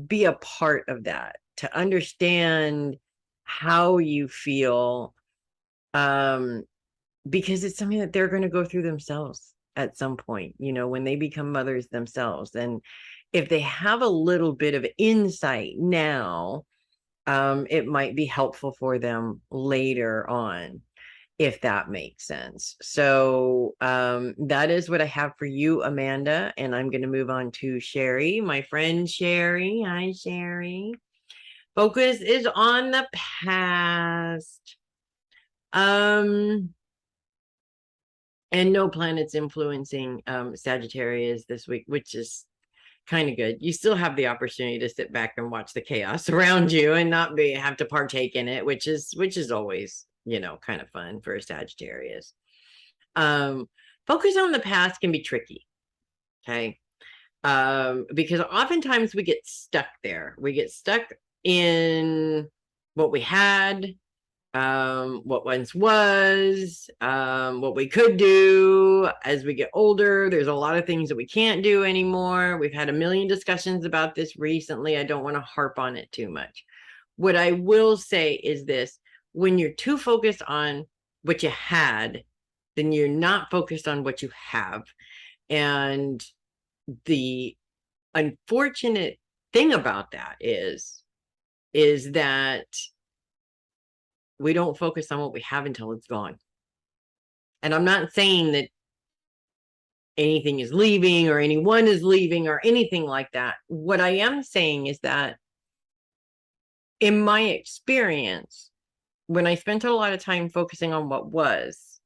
be a part of that, to understand how you feel, because it's something that they're going to go through themselves at some point, you know, when they become mothers themselves. And if they have a little bit of insight now, it might be helpful for them later on, if that makes sense. So that is what I have for you, Amanda. And I'm going to move on to Sheri, my friend Sheri. Hi, Sheri. Focus is on the past. And no planets influencing Sagittarius this week, which is kind of good. You still have the opportunity to sit back and watch the chaos around you and not have to partake in it, which is always, you know, kind of fun for a Sagittarius. Focus on the past can be tricky. Okay. Because oftentimes we get stuck there. We get stuck in what we had, what once was, what we could do. As we get older, there's a lot of things that we can't do anymore. We've had a million discussions about this recently. I don't want to harp on it too much. What I will say is this: when you're too focused on what you had, then you're not focused on what you have. And the unfortunate thing about that is that we don't focus on what we have until it's gone. And I'm not saying that anything is leaving or anyone is leaving or anything like that. What I am saying is that in my experience, when I spent a lot of time focusing on what was,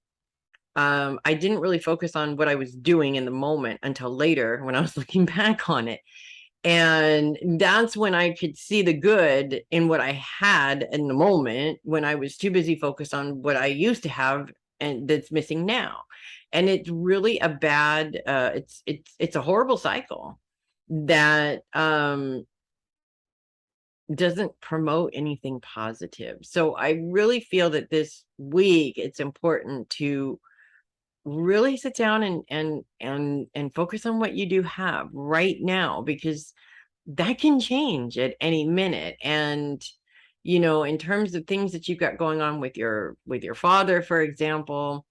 I didn't really focus on what I was doing in the moment until later when I was looking back on it. And that's when I could see the good in what I had in the moment, when I was too busy focused on what I used to have and that's missing now. And it's really a bad, it's a horrible cycle that doesn't promote anything positive. So I really feel that this week it's important to really sit down and focus on what you do have right now, because that can change at any minute. And in terms of things that you've got going on with your father, for example,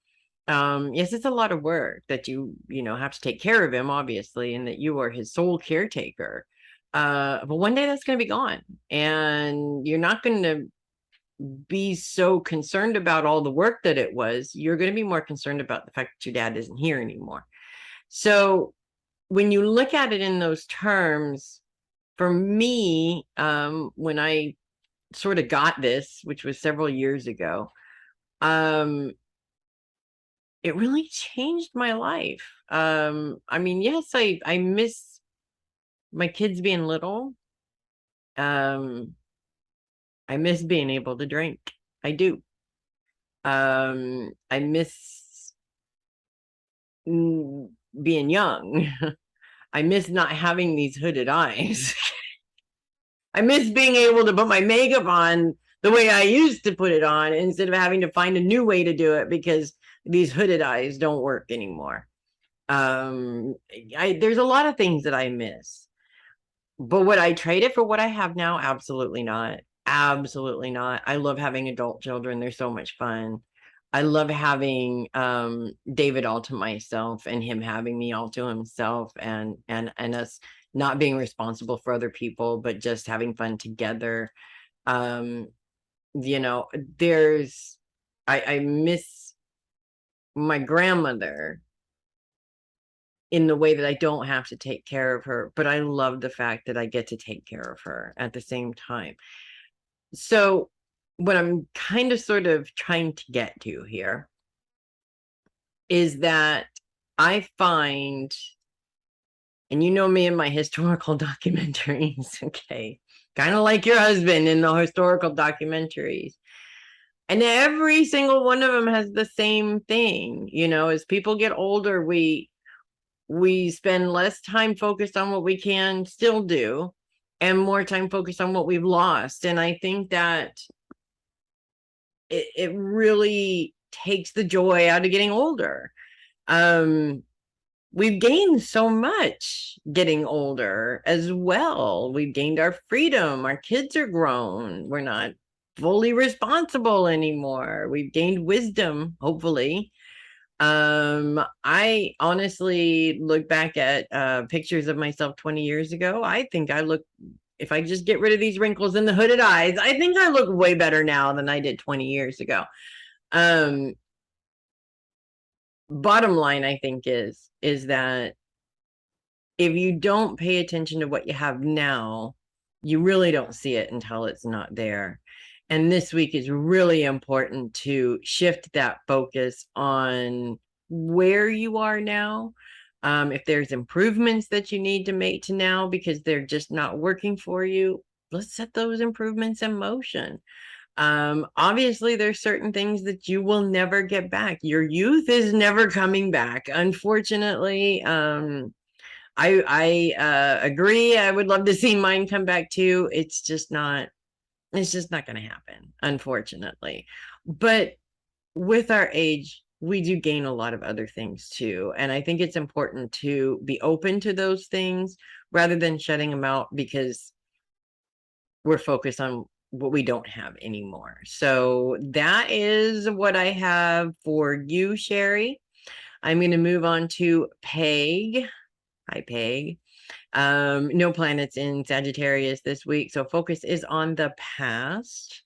yes, it's a lot of work that you have to take care of him, obviously, and that you are his sole caretaker. But one day that's going to be gone, and you're not going to be so concerned about all the work that it was. You're going to be more concerned about the fact that your dad isn't here anymore. So when you look at it in those terms, for me, when I sort of got this, which was several years ago, it really changed my life. I mean, yes, I miss my kids being little. I miss being able to drink. I do. I miss being young. I miss not having these hooded eyes. I miss being able to put my makeup on the way I used to put it on, instead of having to find a new way to do it because these hooded eyes don't work anymore. There's a lot of things that I miss, but would I trade it for what I have now? Absolutely not. Absolutely not. I love having adult children. They're so much fun. I love having David all to myself and him having me all to himself, and us not being responsible for other people, but just having fun together. Um, there's I miss my grandmother in the way that I don't have to take care of her, but I love the fact that I get to take care of her at the same time. So what I'm kind of sort of trying to get to here is that I find, and you know me and my historical documentaries, okay, kind of like your husband in the historical documentaries. And every single one of them has the same thing, as people get older, we spend less time focused on what we can still do and more time focused on what we've lost. And I think that it really takes the joy out of getting older. We've gained so much getting older as well. We've gained our freedom. Our kids are grown. We're not fully responsible anymore. We've gained wisdom, hopefully. I honestly look back at pictures of myself 20 years ago. I think I look, if I just get rid of these wrinkles and the hooded eyes, I think I look way better now than I did 20 years ago. Bottom line, I think is that if you don't pay attention to what you have now, you really don't see it until it's not there. And this week is really important to shift that focus on where you are now. If there's improvements that you need to make to now because they're just not working for you, let's set those improvements in motion. Obviously there's certain things that you will never get back. Your youth is never coming back, unfortunately. I agree. I would love to see mine come back too. It's just not going to happen, unfortunately. But with our age, we do gain a lot of other things too. And I think it's important to be open to those things rather than shutting them out because we're focused on what we don't have anymore. So that is what I have for you, Sheri. I'm going to move on to Peg. Hi, Peg. No planets in Sagittarius this week, so focus is on the past.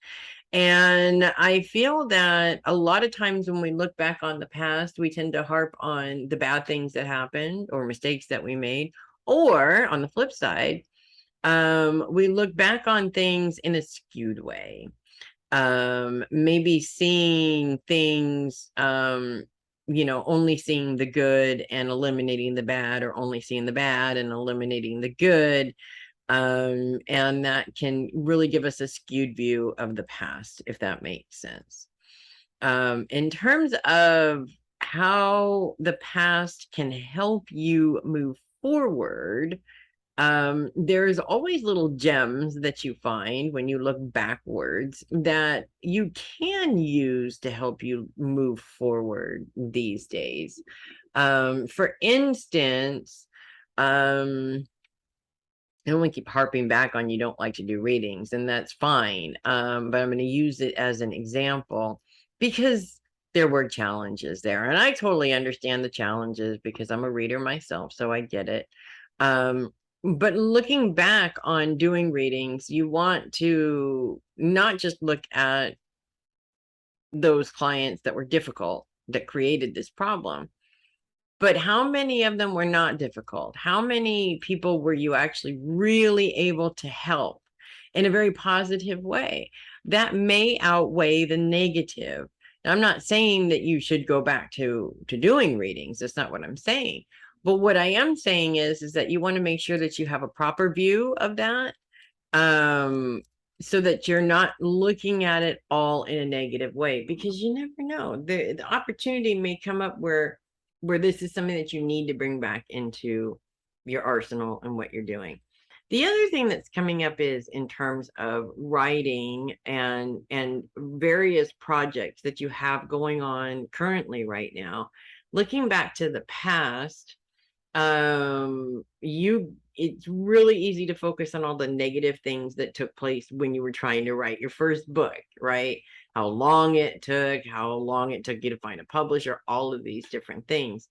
And I feel that a lot of times when we look back on the past, we tend to harp on the bad things that happened or mistakes that we made. Or on the flip side, we look back on things in a skewed way. Maybe seeing things only seeing the good and eliminating the bad, or only seeing the bad and eliminating the good. And that can really give us a skewed view of the past, if that makes sense. In terms of how the past can help you move forward, there's always little gems that you find when you look backwards that you can use to help you move forward these days. For instance, I only keep harping back on you don't like to do readings, and that's fine. But I'm going to use it as an example because there were challenges there. And I totally understand the challenges because I'm a reader myself, so I get it. But looking back on doing readings, you want to not just look at those clients that were difficult, that created this problem, but how many of them were not difficult? How many people were you actually really able to help in a very positive way? That may outweigh the negative. Now, I'm not saying that you should go back to doing readings. That's not what I'm saying. But what I am saying is that you want to make sure that you have a proper view of that, so that you're not looking at it all in a negative way, because you never know. The opportunity may come up where this is something that you need to bring back into your arsenal and what you're doing. The other thing that's coming up is in terms of writing and various projects that you have going on currently right now. Looking back to the past, it's really easy to focus on all the negative things that took place when you were trying to write your first book, right? How long it took you to find a publisher, all of these different things.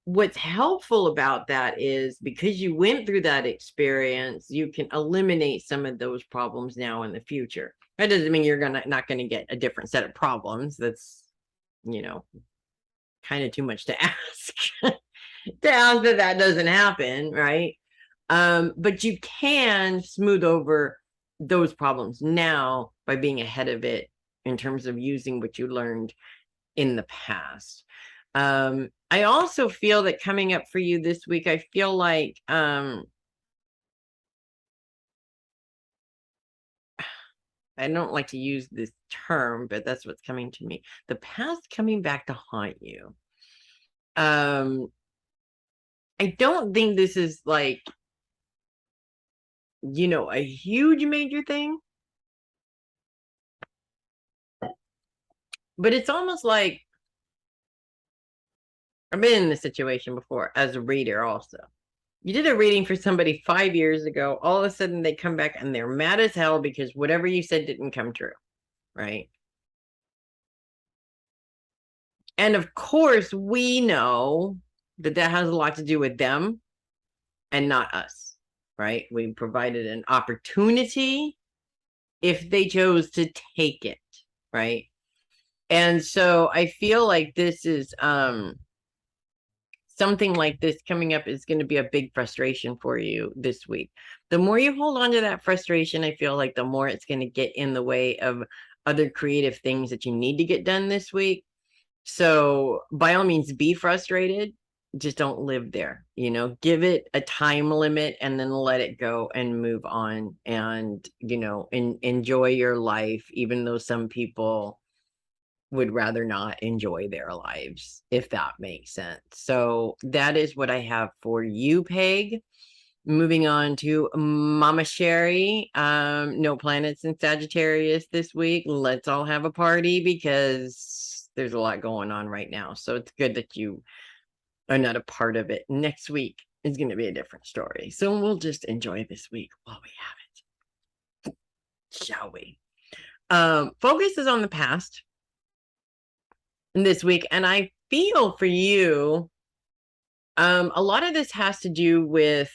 What's helpful about that is because you went through that experience, you can eliminate some of those problems now in the future. That doesn't mean you're not gonna get a different set of problems. That's, kind of too much to ask. To ask that doesn't happen, right? But you can smooth over those problems now by being ahead of it in terms of using what you learned in the past. I also feel that coming up for you this week, I feel like I don't like to use this term, but that's what's coming to me. The past coming back to haunt you. I don't think this is like, a huge major thing, but it's almost like I've been in this situation before as a reader also. You did a reading for somebody 5 years ago. All of a sudden they come back and they're mad as hell because whatever you said didn't come true, right? And of course, we know that has a lot to do with them and not us, right? We provided an opportunity if they chose to take it, right? And so I feel like this is something like this coming up is going to be a big frustration for you this week. The more you hold on to that frustration, I feel like the more it's going to get in the way of other creative things that you need to get done this week. So by all means, be frustrated. Just don't live there, give it a time limit and then let it go and move on and, enjoy your life, even though some people would rather not enjoy their lives, if that makes sense. So that is what I have for you, Peg. Moving on to Mama Sheri. No planets in Sagittarius this week. Let's all have a party because there's a lot going on right now. So it's good that you are not a part of it. Next week is going to be a different story. So we'll just enjoy this week while we have it. Shall we? Focus is on the past this week, and I feel for you, a lot of this has to do with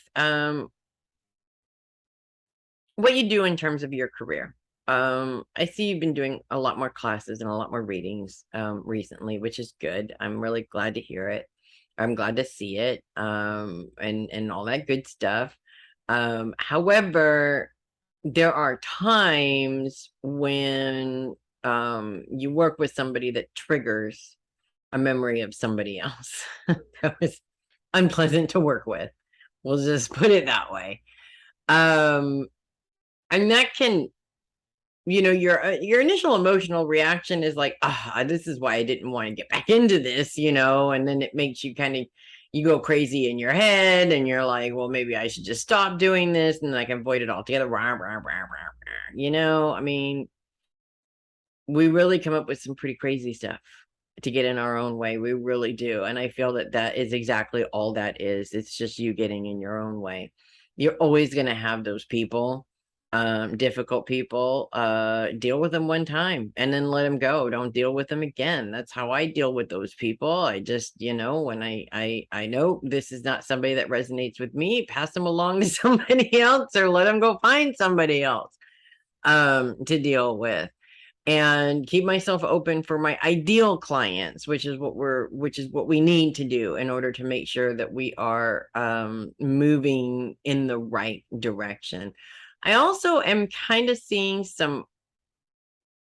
what you do in terms of your career. I see you've been doing a lot more classes and a lot more readings recently, which is good. I'm really glad to hear it. I'm glad to see it, and all that good stuff. However, there are times when you work with somebody that triggers a memory of somebody else that was unpleasant to work with. We'll just put it that way. And that can, your initial emotional reaction is like, this is why I didn't want to get back into this, and then it makes you you go crazy in your head and you're like, well, maybe I should just stop doing this and I can avoid it altogether. I mean, we really come up with some pretty crazy stuff to get in our own way. We really do. And I feel that that is exactly all that is. It's just you getting in your own way. You're always going to have those people, difficult people. Deal with them one time and then let them go. Don't deal with them again. That's how I deal with those people. I just, when I know this is not somebody that resonates with me, pass them along to somebody else or let them go find somebody else to deal with, and keep myself open for my ideal clients, which is what we need to do in order to make sure that we are moving in the right direction. I also am kind of seeing some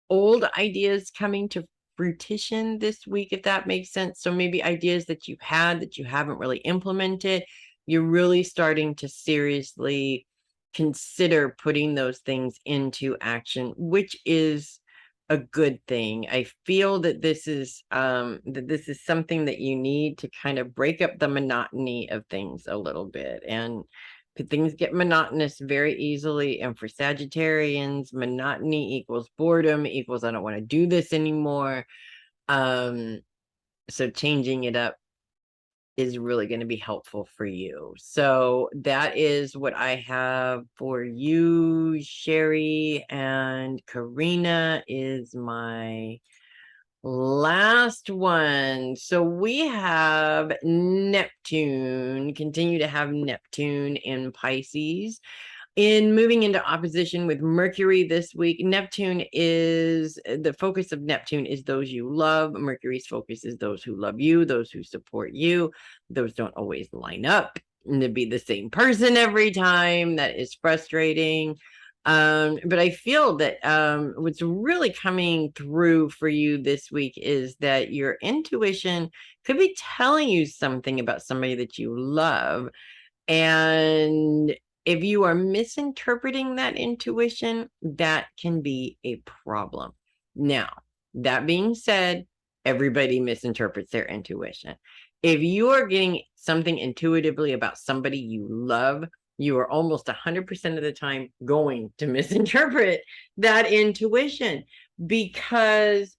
old ideas coming to fruition this week, if that makes sense. So maybe ideas that you had that you haven't really implemented, you're really starting to seriously consider putting those things into action, which is a good thing. I feel that this is something that you need to kind of break up the monotony of things a little bit. And things get monotonous very easily. And for Sagittarians, monotony equals boredom equals I don't want to do this anymore. So changing it up is really going to be helpful for you. So that is what I have for you, Sheri, and Karina is my last one. So we have Neptune, continue to have Neptune in Pisces. In moving into opposition with Mercury this week, the focus of Neptune is those you love. Mercury's focus is those who love you, those who support you. Those don't always line up and to be the same person every time. That is frustrating. But I feel that what's really coming through for you this week is that your intuition could be telling you something about somebody that you love. And if you are misinterpreting that intuition, that can be a problem. Now, that being said, everybody misinterprets their intuition. If you are getting something intuitively about somebody you love, you are almost 100% of the time going to misinterpret that intuition, because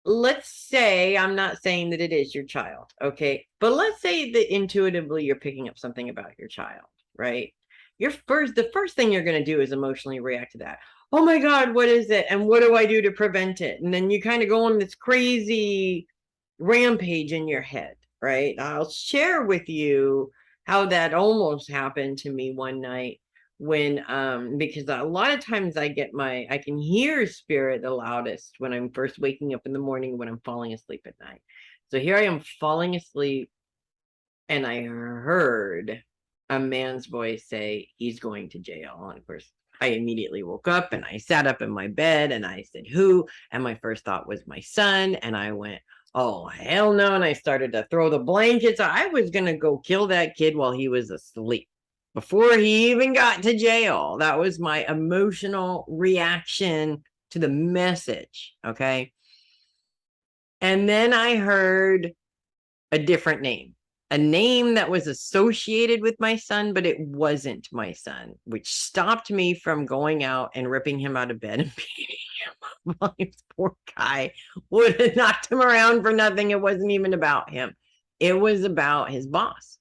let's say, I'm not saying that it is your child, okay? But let's say that intuitively you're picking up something about your child, right? The first thing you're going to do is emotionally react to that. Oh my God, what is it? And what do I do to prevent it? And then you kind of go on this crazy rampage in your head, right? I'll share with you how that almost happened to me one night when because a lot of times I can hear spirit the loudest when I'm first waking up in the morning, when I'm falling asleep at night. So here I am falling asleep and I heard a man's voice say he's going to jail. And of course I immediately woke up and I sat up in my bed and I said, who? And my first thought was my son. And I went, oh, hell no. And I started to throw the blankets. I was going to go kill that kid while he was asleep, before he even got to jail. That was my emotional reaction to the message. Okay. And then I heard a different name, a name that was associated with my son, but it wasn't my son, which stopped me from going out and ripping him out of bed and beating him. Well, this poor guy would have knocked him around for nothing. It wasn't even about him. It was about his boss.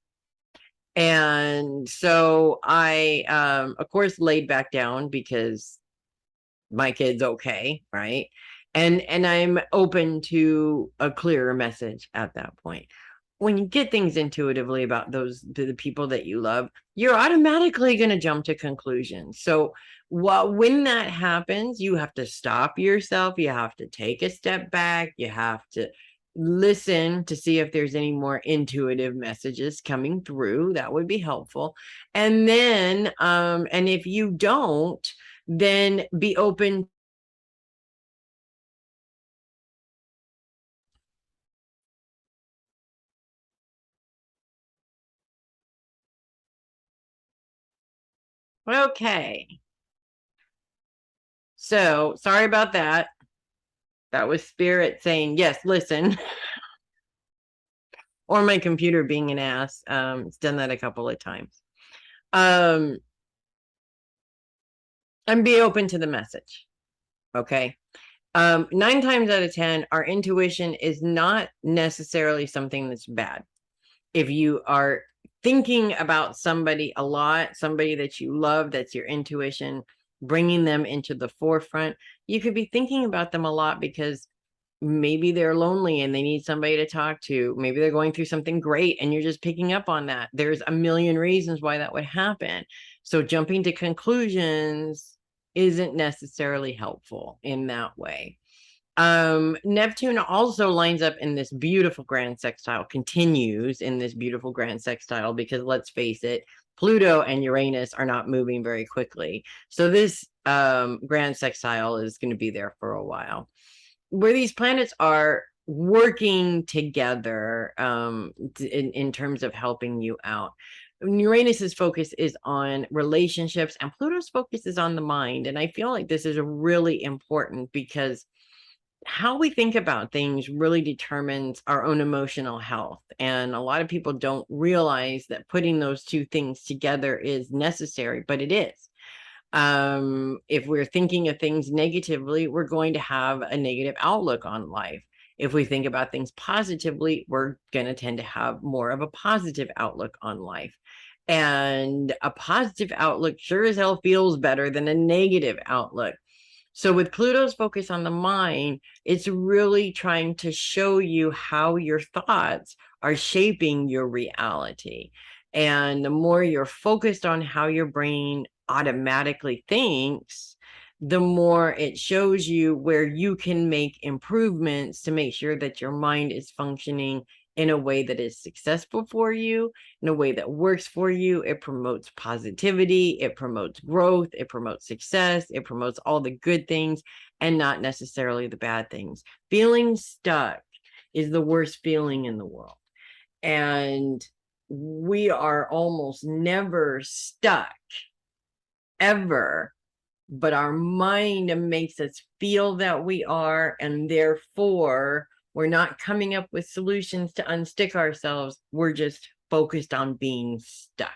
And so I, of course, laid back down because my kid's okay, right? And I'm open to a clearer message at that point. When you get things intuitively about the people that you love, you're automatically going to jump to conclusions. So when that happens, you have to stop yourself. You have to take a step back. You have to listen to see if there's any more intuitive messages coming through. That would be helpful. And then, and if you don't, then be open Okay. So sorry about that. That was Spirit saying, yes, listen. Or my computer being an ass. It's done that a couple of times. And be open to the message. Okay. 9 times out of 10, our intuition is not necessarily something that's bad. If you are thinking about somebody a lot, somebody that you love, that's your intuition, bringing them into the forefront, you could be thinking about them a lot because maybe they're lonely and they need somebody to talk to. Maybe they're going through something great and you're just picking up on that. There's a million reasons why that would happen. So jumping to conclusions isn't necessarily helpful in that way. Neptune also lines up in this beautiful grand sextile, continues in this beautiful grand sextile, because let's face it, Pluto and Uranus are not moving very quickly. So this grand sextile is going to be there for a while, where these planets are working together in terms of helping you out. Uranus's focus is on relationships and Pluto's focus is on the mind. And I feel like this is really important because how we think about things really determines our own emotional health. And a lot of people don't realize that putting those two things together is necessary, but it is. If we're thinking of things negatively, we're going to have a negative outlook on life. If we think about things positively, we're going to tend to have more of a positive outlook on life. And a positive outlook sure as hell feels better than a negative outlook. So with Pluto's focus on the mind, it's really trying to show you how your thoughts are shaping your reality. And the more you're focused on how your brain automatically thinks, the more it shows you where you can make improvements to make sure that your mind is functioning in a way that is successful for you, in a way that works for you. It promotes positivity, it promotes growth, it promotes success, it promotes all the good things and not necessarily the bad things. Feeling stuck is the worst feeling in the world. And we are almost never stuck, ever. But our mind makes us feel that we are, and therefore we're not coming up with solutions to unstick ourselves. We're just focused on being stuck.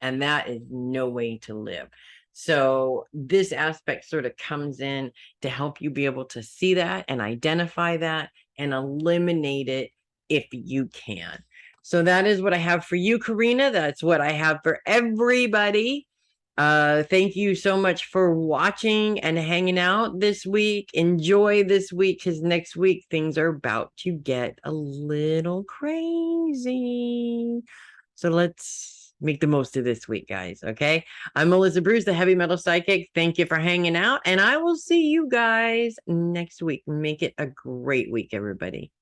And that is no way to live. So this aspect sort of comes in to help you be able to see that and identify that and eliminate it if you can. So that is what I have for you, Karina. That's what I have for everybody. Thank you so much for watching and hanging out this week. Enjoy this week, because next week things are about to get a little crazy. So let's make the most of this week, guys. Okay. I'm Melissa Bruce, the Heavy Metal Psychic. Thank you for hanging out, and I will see you guys next week. Make it a great week, everybody.